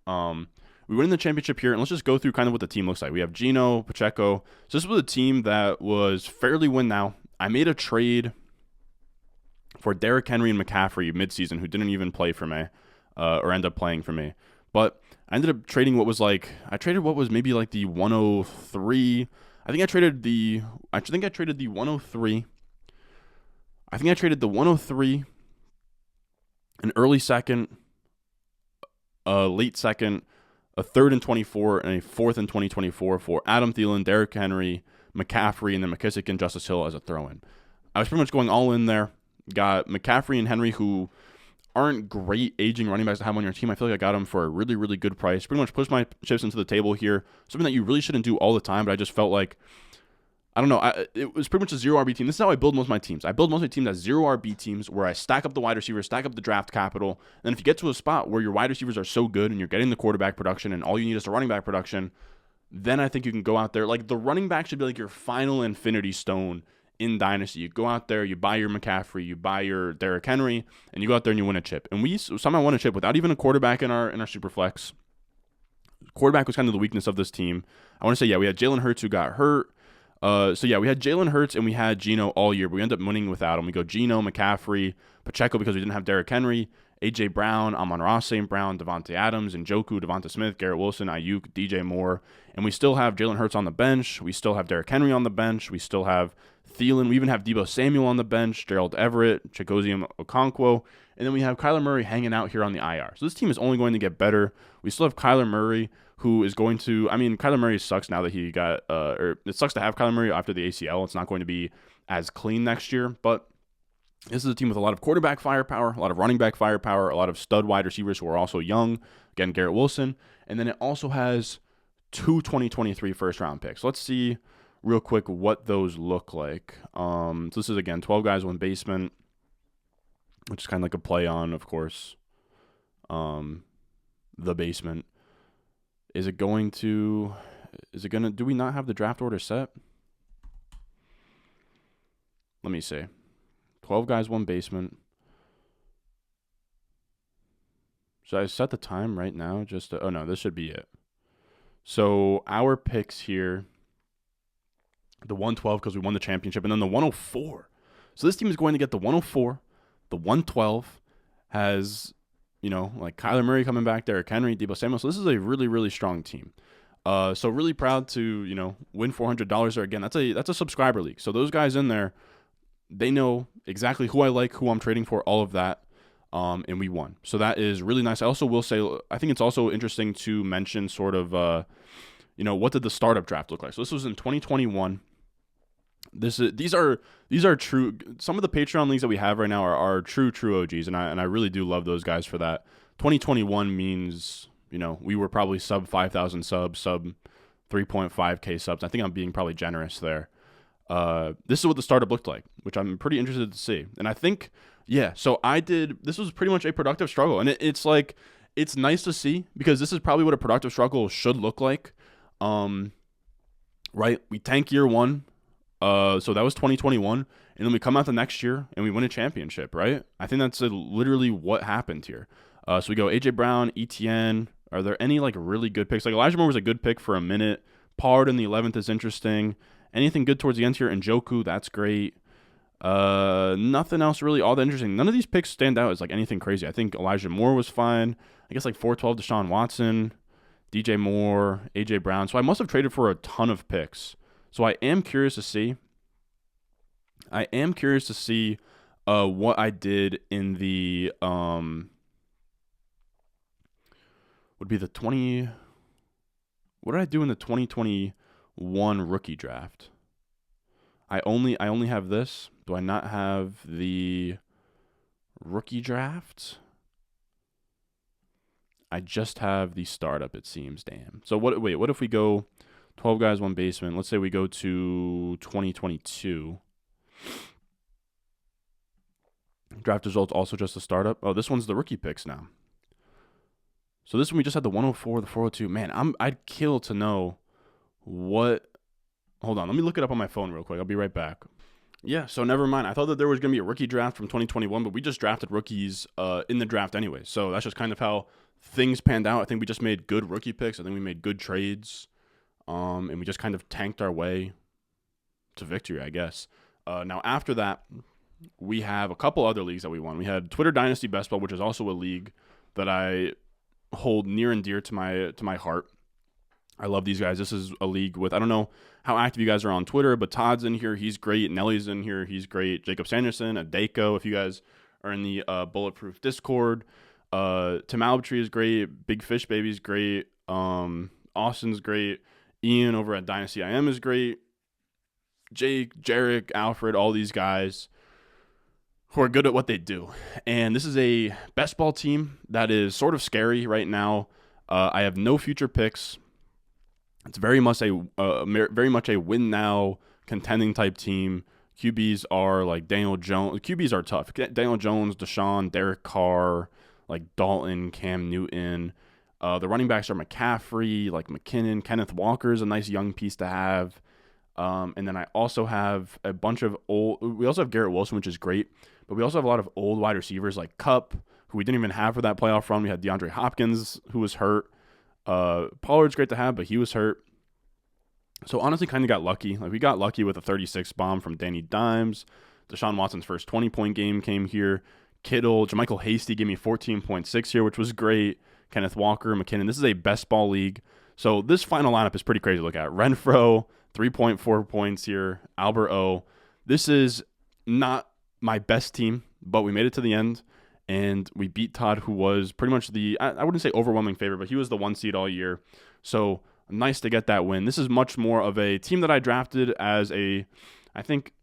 We win in the championship here, and let's just go through kind of what the team looks like. We have Geno, Pacheco. So this was a team that was fairly win now. I made a trade for Derrick Henry and McCaffrey midseason, who didn't even play for me or end up playing for me. But I ended up trading what was maybe like the 103. I think I traded the 103. I think I traded the 103, an early second, a late second, a third in 24, and a fourth in 2024 for Adam Thielen, Derrick Henry, McCaffrey, and then McKissick and Justice Hill as a throw-in. I was pretty much going all in there. Got McCaffrey and Henry, who aren't great aging running backs to have on your team. I feel like I got them for a really good price. Pretty much pushed my chips into the table here. Something that you really shouldn't do all the time, but I just felt like, I don't know. It was pretty much a 0 RB team. This is how I build most of my teams. I build most of my teams as 0 RB teams where I stack up the wide receivers, stack up the draft capital. And then if you get to a spot where your wide receivers are so good and you're getting the quarterback production and all you need is the running back production, then I think you can go out there. Like the running back should be like your final infinity stone in Dynasty. You go out there, you buy your McCaffrey, you buy your Derrick Henry, and you go out there and you win a chip. And we somehow won a chip without even a quarterback in our super flex. Quarterback was kind of the weakness of this team. I want to say, we had Jalen Hurts who got hurt. We had Jalen Hurts and we had Geno all year, but we ended up winning without him. We go Geno, McCaffrey, Pacheco because we didn't have Derrick Henry, A.J. Brown, Amon-Ra St. Brown, Devontae Adams, Njoku, Devonta Smith, Garrett Wilson, Ayuk, DJ Moore. And we still have Jalen Hurts on the bench. We still have Derrick Henry on the bench. We still have Thielen. We even have Deebo Samuel on the bench, Gerald Everett, Chigozie Okonkwo. And then we have Kyler Murray hanging out here on the IR. So this team is only going to get better. We still have Kyler Murray, who is going to, Kyler Murray sucks now that he got, it sucks to have Kyler Murray after the ACL. It's not going to be as clean next year, but this is a team with a lot of quarterback firepower, a lot of running back firepower, a lot of stud wide receivers who are also young. Again, Garrett Wilson. And then it also has 2 2023 first-round picks. Let's see real quick what those look like. So this is, again, 12 guys, 1 basement, which is kind of like a play on, of course, the basement. Do we not have the draft order set? Let me see. 12 guys, 1 basement. Should I set the time right now? Oh no, this should be it. So our picks here, the 112 because we won the championship, and then the 104. So this team is going to get the 104, the 112, has, like Kyler Murray coming back, Derrick Henry, Deebo Samuel. So this is a really, really strong team. So really proud to, win $400 there again. That's a subscriber league. So those guys in there, they know exactly who I like, who I'm trading for, all of that. And we won. So that is really nice. I also will say, I think it's also interesting to mention sort of, what did the startup draft look like? So this was in 2021. These are true. Some of the Patreon leagues that we have right now are true OGs, and I really do love those guys for that. 2021 means, we were probably sub 5,000 subs, sub 3.5K subs. I think I'm being probably generous there. This is what the startup looked like, which I'm pretty interested to see. And I think, so this was pretty much a productive struggle. And it's like, it's nice to see because this is probably what a productive struggle should look like. Right? We tank year one. So that was 2021. And then we come out the next year and we win a championship, right? I think that's literally what happened here. So we go AJ Brown, ETN. Are there any like really good picks? Like Elijah Moore was a good pick for a minute. Pollard in the 11th is interesting. Anything good towards the end here? Njoku, that's great. Nothing else really all that interesting. None of these picks stand out as like anything crazy. I think Elijah Moore was fine. I guess like 412 Deshaun Watson, DJ Moore, AJ Brown. So I must have traded for a ton of picks. So I am curious to see. What I did in the would be the 20. What did I do in the 2021 rookie draft? I only have this. Do I not have the rookie draft? I just have the startup, it seems. Damn. So what if we go 12 guys, one baseman? Let's say we go to 2022. Draft results also just a startup. Oh, this one's the rookie picks now. So this one we just had the 104, the 402. Man, I'd kill to know what. Hold on, let me look it up on my phone real quick. I'll be right back. Yeah, so never mind. I thought that there was going to be a rookie draft from 2021, but we just drafted rookies in the draft anyway. So that's just kind of how things panned out. I think we just made good rookie picks. I think we made good trades, and we just kind of tanked our way to victory, I guess. Now, after that, we have a couple other leagues that we won. We had Twitter Dynasty Best Ball, which is also a league that I hold near and dear to my heart. I love these guys. This is a league with, I don't know how active you guys are on Twitter, but Todd's in here. He's great. Nelly's in here. He's great. Jacob Sanderson, Adeko, if you guys are in the Bulletproof Discord. Tim Albertree is great. Big Fish Baby's great. Austin's great. Ian over at Dynasty IM is great. Jake, Jarek, Alfred, all these guys who are good at what they do. And this is a best ball team that is sort of scary right now. I have no future picks. It's very much a win now contending type team. QBs are like Daniel Jones. QBs are tough. Daniel Jones, Deshaun, Derek Carr, like Dalton, Cam Newton. The running backs are McCaffrey, like McKinnon. Kenneth Walker is a nice young piece to have. And then I also have a bunch of we also have Garrett Wilson, which is great. But we also have a lot of old wide receivers like Kupp, who we didn't even have for that playoff run. We had DeAndre Hopkins, who was hurt. Pollard's great to have, but he was hurt. So honestly, kind of got lucky. Like we got lucky with a 36 bomb from Danny Dimes. Deshaun Watson's first 20-point game came here. Kittle, JaMychal Hasty gave me 14.6 here, which was great. Kenneth Walker, McKinnon. This is a best ball league. So this final lineup is pretty crazy to look at. Renfro, 3.4 points here. Albert O. This is not my best team, but we made it to the end. And we beat Todd, who was pretty much I wouldn't say overwhelming favorite, but he was the 1 seed all year. So nice to get that win. This is much more of a team that I drafted as I think,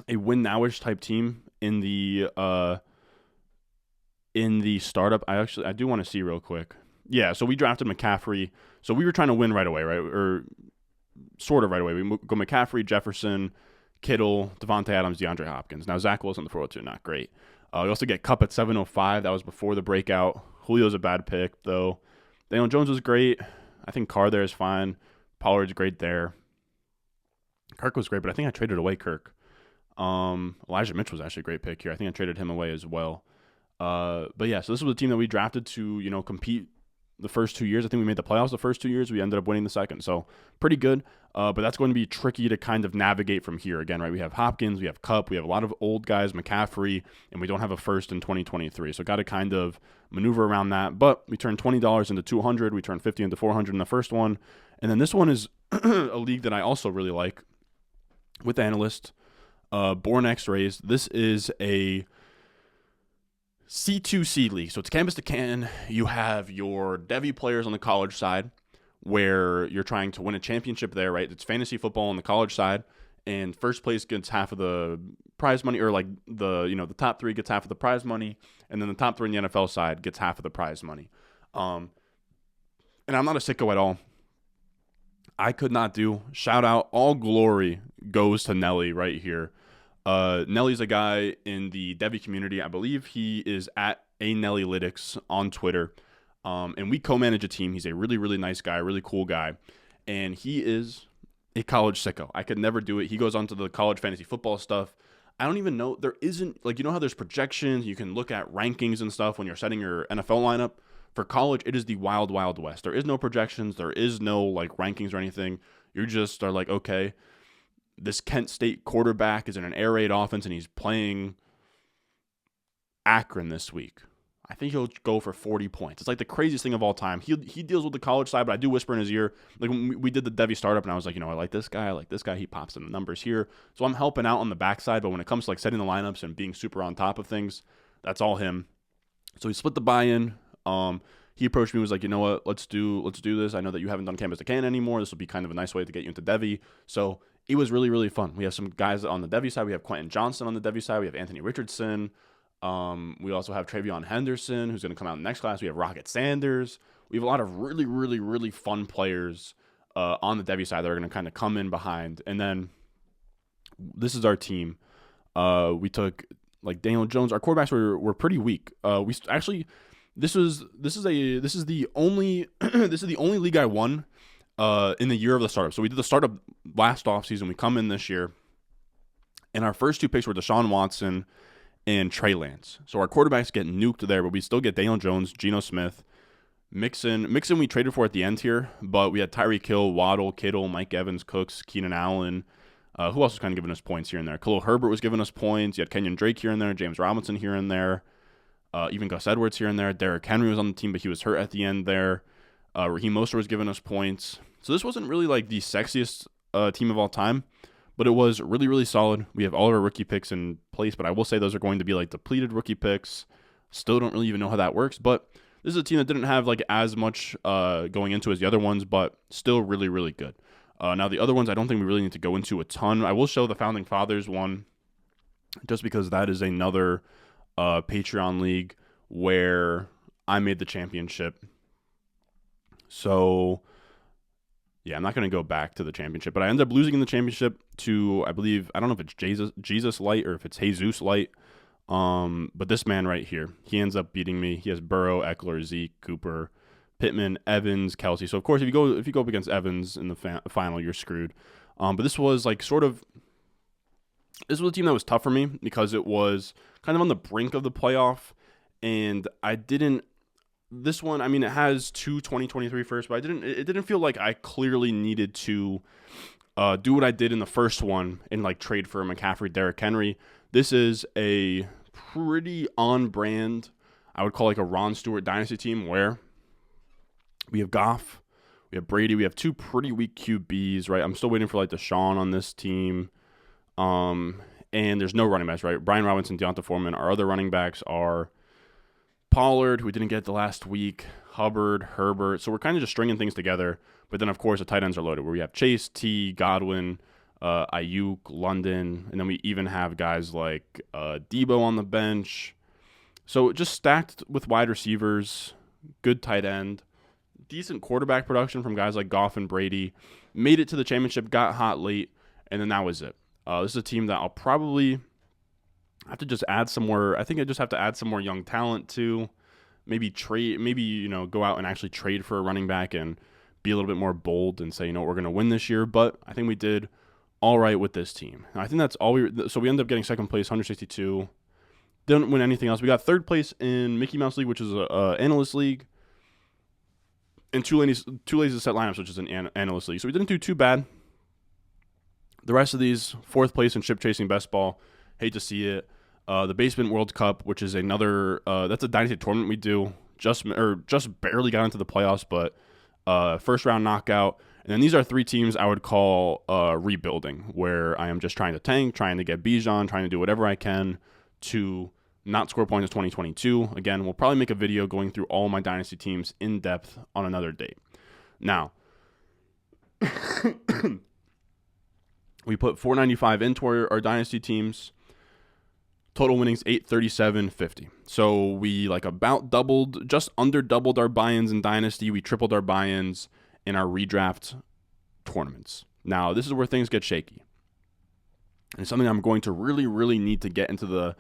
a win nowish type team in the startup. I do want to see real quick. Yeah, so we drafted McCaffrey. So we were trying to win right away, right? Or sort of right away. We go McCaffrey, Jefferson, Kittle, Devontae Adams, DeAndre Hopkins. Now, Zach Wilson, the 402, not great. We also get Kupp at 705. That was before the breakout. Julio's a bad pick, though. Daniel Jones was great. I think Carr there is fine. Pollard's great there. Kirk was great, but I think I traded away Kirk. Elijah Mitchell was actually a great pick here. I think I traded him away as well. But yeah, so this was a team that we drafted to, compete the first 2 years. I think we made the playoffs the first 2 years. We ended up winning the second. So pretty good. But that's going to be tricky to kind of navigate from here again, right? We have Hopkins, we have Kupp, we have a lot of old guys, McCaffrey, and we don't have a first in 2023. So got to kind of maneuver around that. But we turned $20 into $200. We turned $50 into $400 in the first one. And then this one is a league that I also really like with analysts, Born X-Rays. This is a C2C league. So it's Campus to Canton. You have your Devy players on the college side where you're trying to win a championship there, right? It's fantasy football on the college side, and first place gets half of the prize money, or like the top three gets half of the prize money, and then the top three in the NFL side gets half of the prize money. And I'm not a sicko at all. I could not do. Shout out, all glory goes to Nelly right here. Nelly's a guy in the Devy community. I believe he is at @Nellylytics on Twitter. And we co-manage a team. He's a really, really nice guy, really cool guy. And he is a college sicko. I could never do it. He goes on to the college fantasy football stuff. I don't even know. There isn't, how there's projections. You can look at rankings and stuff when you're setting your NFL lineup. For college, it is the wild, wild west. There is no projections. There is no, rankings or anything. You just are like, okay, this Kent State quarterback is in an air raid offense, and he's playing Akron this week. I think he'll go for 40 points. It's like the craziest thing of all time. He deals with the college side, but I do whisper in his ear. Like when we did the Devy startup, and I was like, I like this guy. I like this guy. He pops in the numbers here. So I'm helping out on the backside, but when it comes to setting the lineups and being super on top of things, that's all him. So he split the buy-in. He approached me, was like, you know what, let's do this. I know that you haven't done Campus to Canton anymore. This will be kind of a nice way to get you into Devy. So it was really, really fun. We have some guys on the Devy side. We have Quentin Johnson on the Devy side. We have Anthony Richardson. We also have Travion Henderson, who's going to come out in the next class. We have Rocket Sanders. We have a lot of really, really, really fun players on the Devy side that are going to kind of come in behind. And then this is our team. We took Daniel Jones. Our quarterbacks were pretty weak. This is the only league I won in the year of the startup. So we did the startup last offseason. We come in this year, and our first two picks were Deshaun Watson and Trey Lance. So our quarterbacks get nuked there, but we still get Daniel Jones, Geno Smith. Mixon we traded for at the end here, but we had Tyreek Hill, Waddle, Kittle, Mike Evans, Cooks, Keenan Allen. Who else was kind of giving us points here and there? Khalil Herbert was giving us points. You had Kenyon Drake here and there, James Robinson here and there, even Gus Edwards here and there. Derrick Henry was on the team, but he was hurt at the end there. Raheem Mostert was giving us points. So this wasn't really the sexiest team of all time, but it was really, really solid. We have all of our rookie picks in place, but I will say those are going to be depleted rookie picks. Still don't really even know how that works, but this is a team that didn't have as much going into as the other ones, but still really, really good. Now the other ones, I don't think we really need to go into a ton. I will show the Founding Fathers one just because that is another Patreon league where I made the championship. So yeah, I'm not going to go back to the championship, but I ended up losing in the championship to, I believe, I don't know if it's Jesus Light or if it's Jesus Light. But this man right here, he ends up beating me. He has Burrow, Eckler, Zeke, Cooper, Pittman, Evans, Kelsey. So of course, if you go up against Evans in the final, you're screwed. But this was this was a team that was tough for me because it was kind of on the brink of the playoff, and I didn't. This one, I mean, it has two 2023 firsts, but it didn't feel like I clearly needed to do what I did in the first one and trade for McCaffrey, Derrick Henry. This is a pretty on-brand, I would call a Ron Stewart dynasty team where we have Goff, we have Brady, we have two pretty weak QBs, right? I'm still waiting for Deshaun on this team. And there's no running backs, right? Brian Robinson, Deonta Foreman. Our other running backs are Pollard, who we didn't get the last week, Hubbard, Herbert. So we're kind of just stringing things together. But then, of course, the tight ends are loaded, where we have Chase, T, Godwin, Ayuk, London, and then we even have guys like Debo on the bench. So just stacked with wide receivers, good tight end, decent quarterback production from guys like Goff and Brady. Made it to the championship, got hot late, and then that was it. This is a team that I'll probably have to just add some more. I think I just have to add some more young talent to. Maybe go out and actually trade for a running back and be a little bit more bold and say, we're going to win this year. But I think we did all right with this team. And I think that's all so we ended up getting second place, 162. Didn't win anything else. We got third place in Mickey Mouse League, which is a analyst league, and two ladies to set lineups, which is an analyst league. So we didn't do too bad. The rest of these, fourth place in ship chasing best ball. Hate to see it. The Basement World Cup, which is another that's a dynasty tournament we do. Just barely got into the playoffs, but first round knockout. And then these are three teams I would call rebuilding, where I am just trying to tank, trying to get Bijan, trying to do whatever I can to not score points in 2022. Again, we'll probably make a video going through all my dynasty teams in depth on another date. Now, we put 495 into our dynasty teams. Total winnings 837.50. So we about doubled, just under doubled our buy-ins in dynasty. We tripled our buy-ins in our redraft tournaments. Now, this is where things get shaky. And it's something I'm going to really, really need to get into the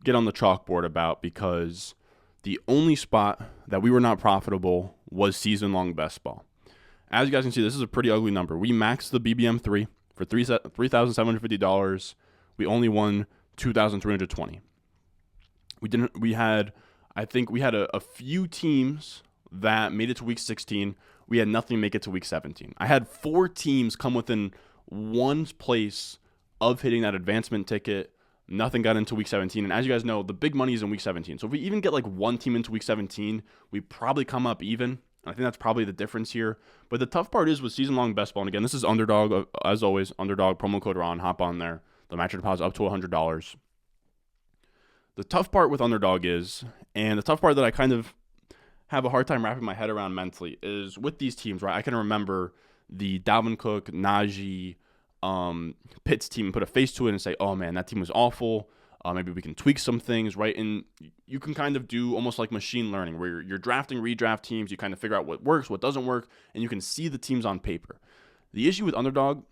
get on the chalkboard about, because the only spot that we were not profitable was season-long best ball. As you guys can see, this is a pretty ugly number. We maxed the BBM3 for $3,750. We only won $2,320. We had a few teams that made it to week 16. We had nothing make it to week 17. I had 4 teams come within one place of hitting that advancement ticket. Nothing got into week 17. And as you guys know, the big money is in week 17. So if we even get one team into week 17, we probably come up even. I think that's probably the difference here. But the tough part is with season-long best ball, and again, this is Underdog, as always, Underdog, promo code RON, hop on there. The match deposit up to $100. The tough part with Underdog is, and the tough part that I kind of have a hard time wrapping my head around mentally, is with these teams, right? I can remember the Dalvin Cook, Najee, Pitts team, put a face to it and say, oh man, that team was awful. Maybe we can tweak some things, right? And you can kind of do almost like machine learning, where you're drafting redraft teams. You kind of figure out what works, what doesn't work, and you can see the teams on paper. The issue with Underdog,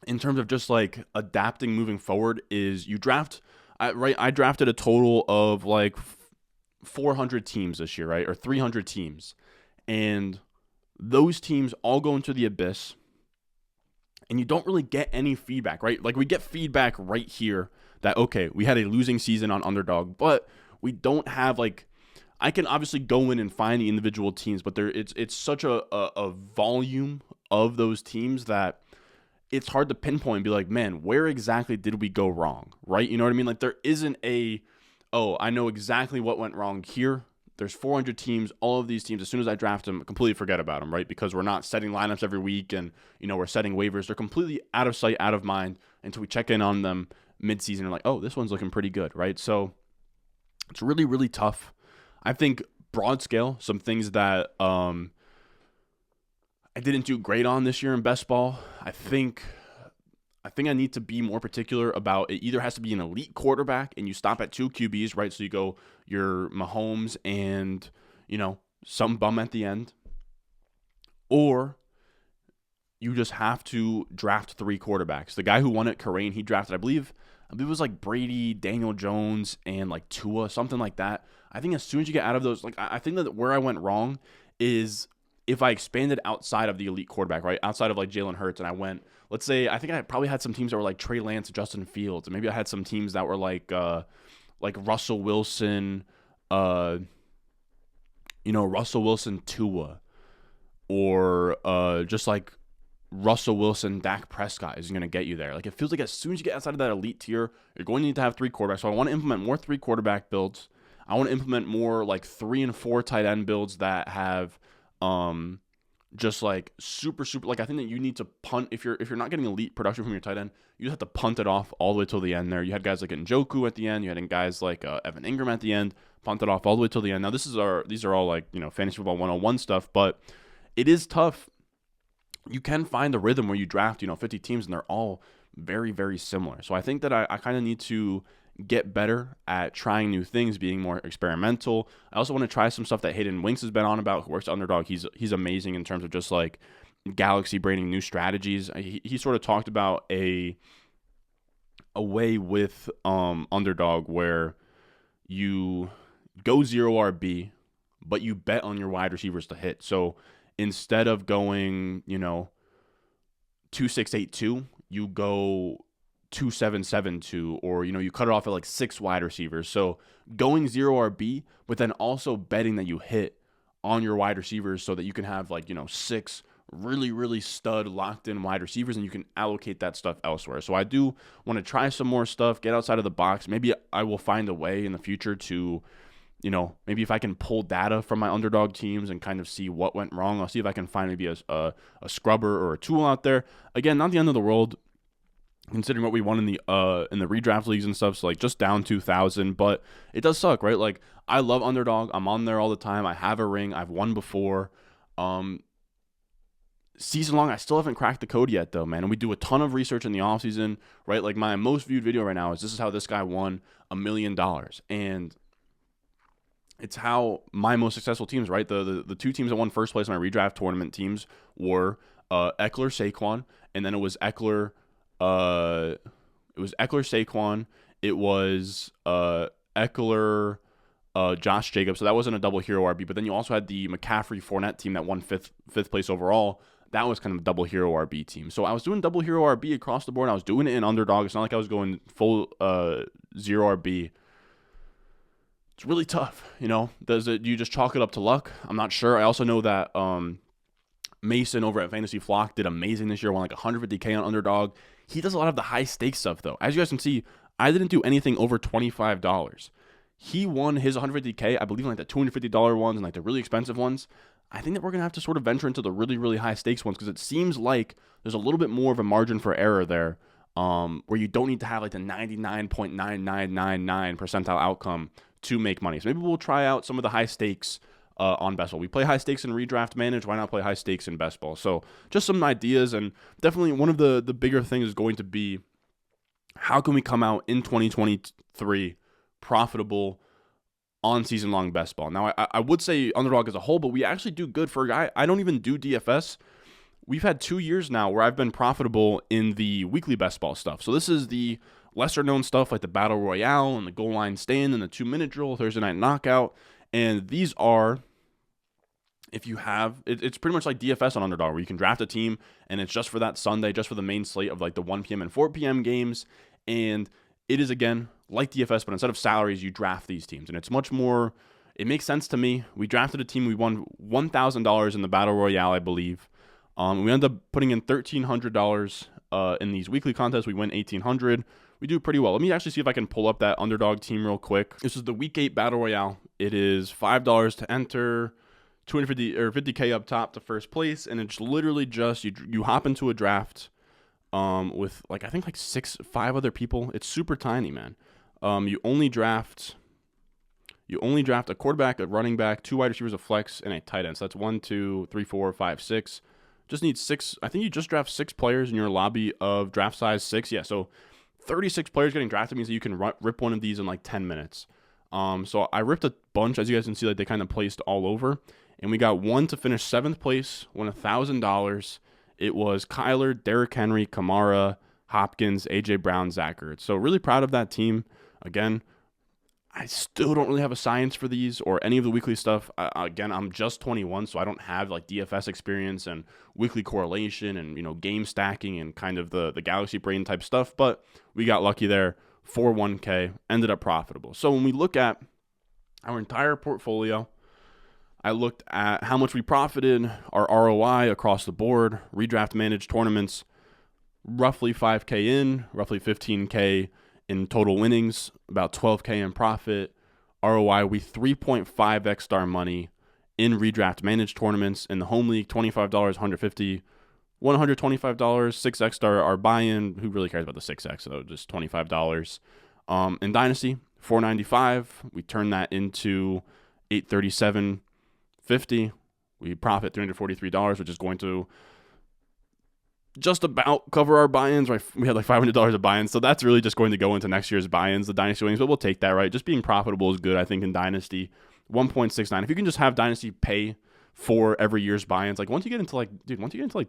in terms of just adapting moving forward, is you draft. I drafted a total of 400 teams this year, right, or 300 teams, and those teams all go into the abyss, and you don't really get any feedback, right? We get feedback right here that, okay, we had a losing season on Underdog, but we don't have I can obviously go in and find the individual teams, but it's such a volume of those teams that it's hard to pinpoint and be like, man, where exactly did we go wrong, right? You know what I mean? There isn't I know exactly what went wrong here. There's 400 teams. All of these teams, as soon as I draft them, completely forget about them, right? Because we're not setting lineups every week and, we're setting waivers. They're completely out of sight, out of mind until we check in on them mid-season and oh, this one's looking pretty good, right? So it's really, really tough. I think broad scale, some things that I didn't do great on this year in best ball. I think I need to be more particular about, it either has to be an elite quarterback and you stop at 2 QBs, right? So you go your Mahomes and, some bum at the end. Or you just have to draft 3 quarterbacks. The guy who won it, Karain, he drafted, I believe it was Brady, Daniel Jones, and Tua, something like that. I think as soon as you get out of those, I think that where I went wrong is if I expanded outside of the elite quarterback, right? Outside of Jalen Hurts, and I went, let's say, I think I probably had some teams that were Trey Lance, Justin Fields, and maybe I had some teams that were Russell Wilson, Russell Wilson, Tua, or just Russell Wilson, Dak Prescott is going to get you there. It feels like as soon as you get outside of that elite tier, you're going to need to have 3 quarterbacks. So I want to implement more 3 quarterback builds. I want to implement more 3 and 4 tight end builds that have just super, I think that you need to punt if you're not getting elite production from your tight end, you just have to punt it off all the way till the end there. You had guys like Njoku at the end, you had guys like Evan Ingram at the end, punt it off all the way till the end. Now these are all fantasy football 101 stuff, but it is tough. You can find a rhythm where you draft 50 teams and they're all very, very similar. So I think that I kind of need to get better at trying new things, being more experimental. I also want to try some stuff that Hayden Winks has been on about, who works at Underdog. He's amazing in terms of just galaxy braining new strategies. He sort of talked about a way with Underdog where you go 0 RB, but you bet on your wide receivers to hit. So instead of going 2-6-8-2, you go 2772, or you cut it off at like 6 wide receivers. So going 0 RB, but then also betting that you hit on your wide receivers so that you can have like 6 really, really stud locked in wide receivers, and you can allocate that stuff elsewhere. So I do want to try some more stuff, get outside of the box. Maybe I will find a way in the future to, maybe if I can pull data from my underdog teams and kind of see what went wrong, I'll see if I can find maybe a scrubber or a tool out there. Again, not the end of the world, considering what we won in the redraft leagues and stuff. So like just down 2,000, but it does suck, right? Like I love underdog. I'm on there all the time. I have a ring. I've won before. Season long, I still haven't cracked the code yet though, man. And we do a ton of research in the off season, right? Like my most viewed video right now is this is how this guy won $1 million. And it's how my most successful teams, right? The 2 teams that won first place in my redraft tournament teams were Eckler, Saquon, and then it was Eckler, Saquon. It was Eckler, Josh Jacobs. So that wasn't a double hero RB. But then you also had the McCaffrey Fournette team that won fifth place overall. That was kind of a double hero RB team. So I was doing double hero RB across the board. I was doing it in underdog. It's not like I was going full 0 RB. It's really tough, Do you just chalk it up to luck? I'm not sure. I also know that Mason over at Fantasy Flock did amazing this year, won like $150K on underdog. He does a lot of the high stakes stuff though. As you guys can see, I didn't do anything over $25. He won his $150K, I believe, in like the $250 ones and like the really expensive ones. I think that we're gonna have to sort of venture into the really, really high stakes ones because it seems like there's a little bit more of a margin for error there, where you don't need to have like the 99.9999 percentile outcome to make money. So maybe we'll try out some of the high stakes on best ball. We play high stakes in redraft manage. Why not play high stakes in best ball? So just some ideas, and definitely one of the bigger things is going to be how can we come out in 2023 profitable on season long best ball. Now I would say underdog as a whole, but we actually do good for a guy. I don't even do DFS. We've had 2 years now where I've been profitable in the weekly best ball stuff. So this is the lesser known stuff like the battle royale and the goal line stand and the 2-minute drill, Thursday night knockout. And these are, if you have, it's pretty much like DFS on underdog, where you can draft a team and it's just for that Sunday, just for the main slate of like the 1 p.m. and 4 p.m. games. And it is, again, like DFS, but instead of salaries, you draft these teams. And it's much more, it makes sense to me. We drafted a team, we won $1,000 in the battle royale, I believe. We ended up putting in $1,300 in these weekly contests. We win $1,800. We do pretty well. Let me actually see if I can pull up that underdog team real quick. This is the week 8 battle royale. It is $5 to enter, 250 or 50K up top to first place, and it's literally just you hop into a draft with like I think like 5 other people. It's super tiny, man. You only draft a quarterback, a running back, 2 wide receivers, a flex, and a tight end. So that's 1, 2, 3, 4, 5, 6. Just need 6. I think you just draft 6 players in your lobby of draft size 6. Yeah, so 36 players getting drafted means that you can rip one of these in like 10 minutes. So I ripped a bunch, as you guys can see, like they kind of placed all over. And we got one to finish 7th place, won $1,000. It was Kyler, Derrick Henry, Kamara, Hopkins, A.J. Brown, Zach Ertz. So really proud of that team. Again, I still don't really have a science for these or any of the weekly stuff. Again, I'm just 21, so I don't have like DFS experience and weekly correlation and, game stacking and kind of the galaxy brain type stuff. But we got lucky there. 4-1K, ended up profitable. So when we look at our entire portfolio, I looked at how much we profited, our ROI across the board, redraft managed tournaments, roughly 5K in, roughly 15K in total winnings, about 12K in profit. ROI, we 3.5x our money in redraft managed tournaments. In the home league, $25, $150, $125, 6x our buy-in. Who really cares about the 6x? So just $25. In Dynasty, $495. We turn that into $837.50. We profit $343, which is going to just about cover our buy-ins, right? We had like $500 of buy-ins, so that's really just going to go into next year's buy-ins, the Dynasty winnings, but we'll take that, right? Just being profitable is good, I think, in Dynasty. 1.69. If you can just have Dynasty pay for every year's buy-ins, like once you get into like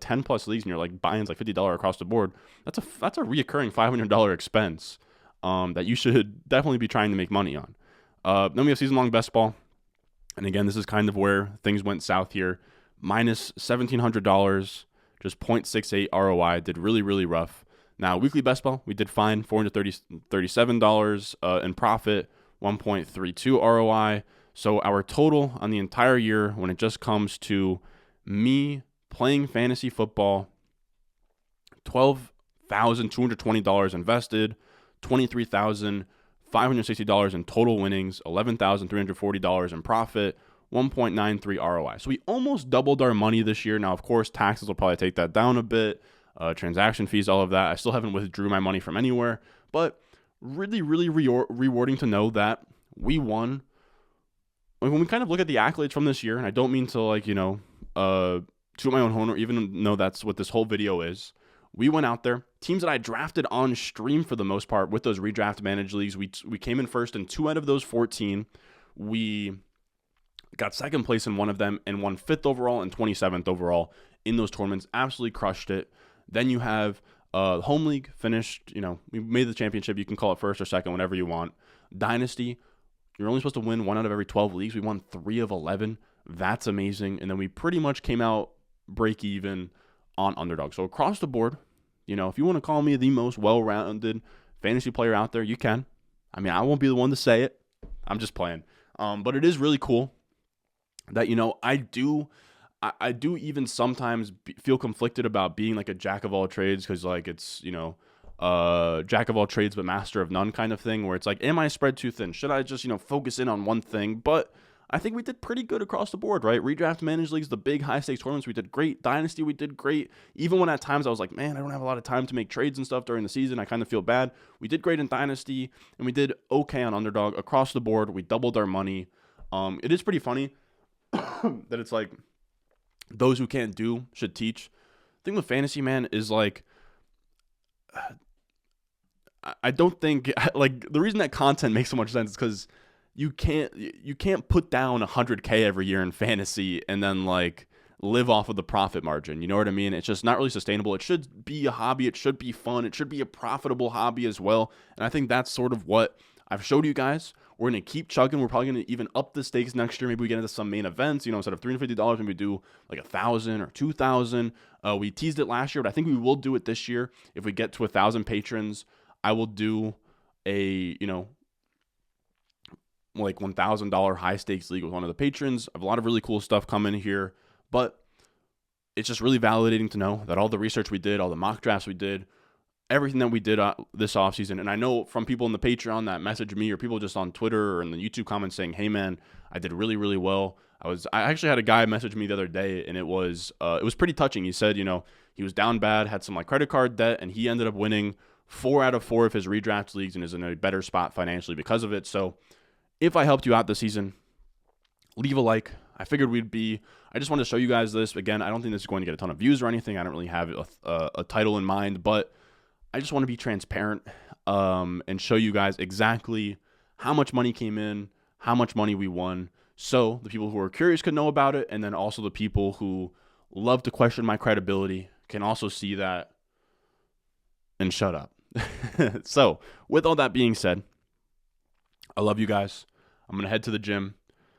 10 plus leagues and you're like buy-ins like $50 across the board, that's a reoccurring $500 expense that you should definitely be trying to make money on. Then we have season-long best ball. And again, this is kind of where things went south here. Minus $1,700, just 0.68 ROI, did really, really rough. Now, weekly best ball, we did fine, $437 in profit, 1.32 ROI. So our total on the entire year, when it just comes to me playing fantasy football, $12,220 invested, $23,560 in total winnings, $11,340 in profit, 1.93 ROI. So we almost doubled our money this year. Now, of course, taxes will probably take that down a bit, transaction fees, all of that. I still haven't withdrew my money from anywhere, but really, really rewarding to know that we won. When we kind of look at the accolades from this year, and I don't mean to toot my own horn or even know that's what this whole video is. We went out there, teams that I drafted on stream for the most part with those redraft managed leagues. We came in first in 2 out of those 14. We got second place in one of them and won 5th overall and 27th overall in those tournaments. Absolutely crushed it. Then you have home league finished. We made the championship. You can call it first or second, whenever you want. Dynasty, you're only supposed to win 1 out of every 12 leagues. We won 3 of 11. That's amazing. And then we pretty much came out break even on Underdog. So across the board, if you want to call me the most well-rounded fantasy player out there, you can. I mean, I won't be the one to say it. I'm just playing. But it is really cool that, I do even sometimes feel conflicted about being like a jack of all trades, because like it's, jack of all trades but master of none kind of thing, where it's like, am I spread too thin? Should I just, focus in on one thing? But I think we did pretty good across the board, right? Redraft managed leagues, the big high-stakes tournaments, we did great. Dynasty, we did great. Even when at times I was like, man, I don't have a lot of time to make trades and stuff during the season. I kind of feel bad. We did great in Dynasty, and we did okay on Underdog. Across the board, we doubled our money. It is pretty funny that it's like those who can't do should teach. The thing with fantasy, man, is like I don't think like the reason that content makes so much sense is because you can't put down 100K every year in fantasy and then like live off of the profit margin. You know what I mean? It's just not really sustainable. It should be a hobby. It should be fun. It should be a profitable hobby as well. And I think that's sort of what I've showed you guys. We're going to keep chugging. We're probably going to even up the stakes next year. Maybe we get into some main events, instead of $350, maybe we do like $1,000 or $2,000. We teased it last year, but I think we will do it this year. If we get to 1,000 patrons, I will do a, like $1,000 high stakes league with one of the patrons. I have a lot of really cool stuff coming here, but it's just really validating to know that all the research we did, all the mock drafts we did, everything that we did this offseason, and I know from people in the Patreon that message me or people just on Twitter or in the YouTube comments saying, hey man, I did really, really well. I actually had a guy message me the other day, and it was pretty touching. He said, he was down bad, had some like credit card debt, and he ended up winning 4 out of 4 of his redraft leagues and is in a better spot financially because of it. So if I helped you out this season, leave a like. I figured I just wanted to show you guys this. Again, I don't think this is going to get a ton of views or anything. I don't really have a title in mind, but I just want to be transparent and show you guys exactly how much money came in, how much money we won. So the people who are curious could know about it, and then also the people who love to question my credibility can also see that and shut up. So with all that being said, I love you guys. I'm going to head to the gym.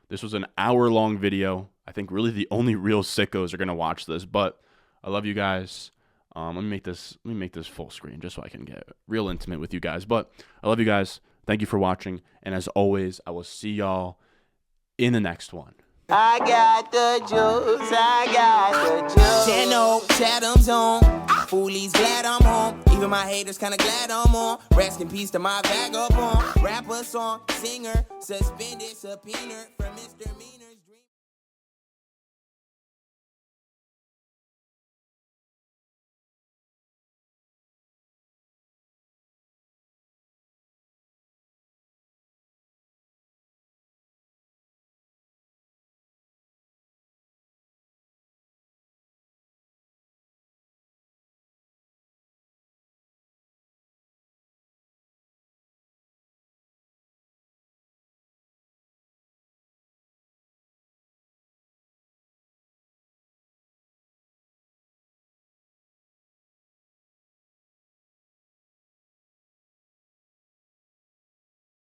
This was an hour-long video. I think really the only real sickos are going to watch this, but I love you guys. Let me make this full screen just so I can get real intimate with you guys. But I love you guys. Thank you for watching. And as always, I will see y'all in the next one. I got the juice, I got the juice. Channel, Chatham's on. Foolies glad I'm home. Even my haters kinda glad I'm on. Rest in peace to my vagabond. Rapper, song, singer, suspended, subpoena from misdemeanors.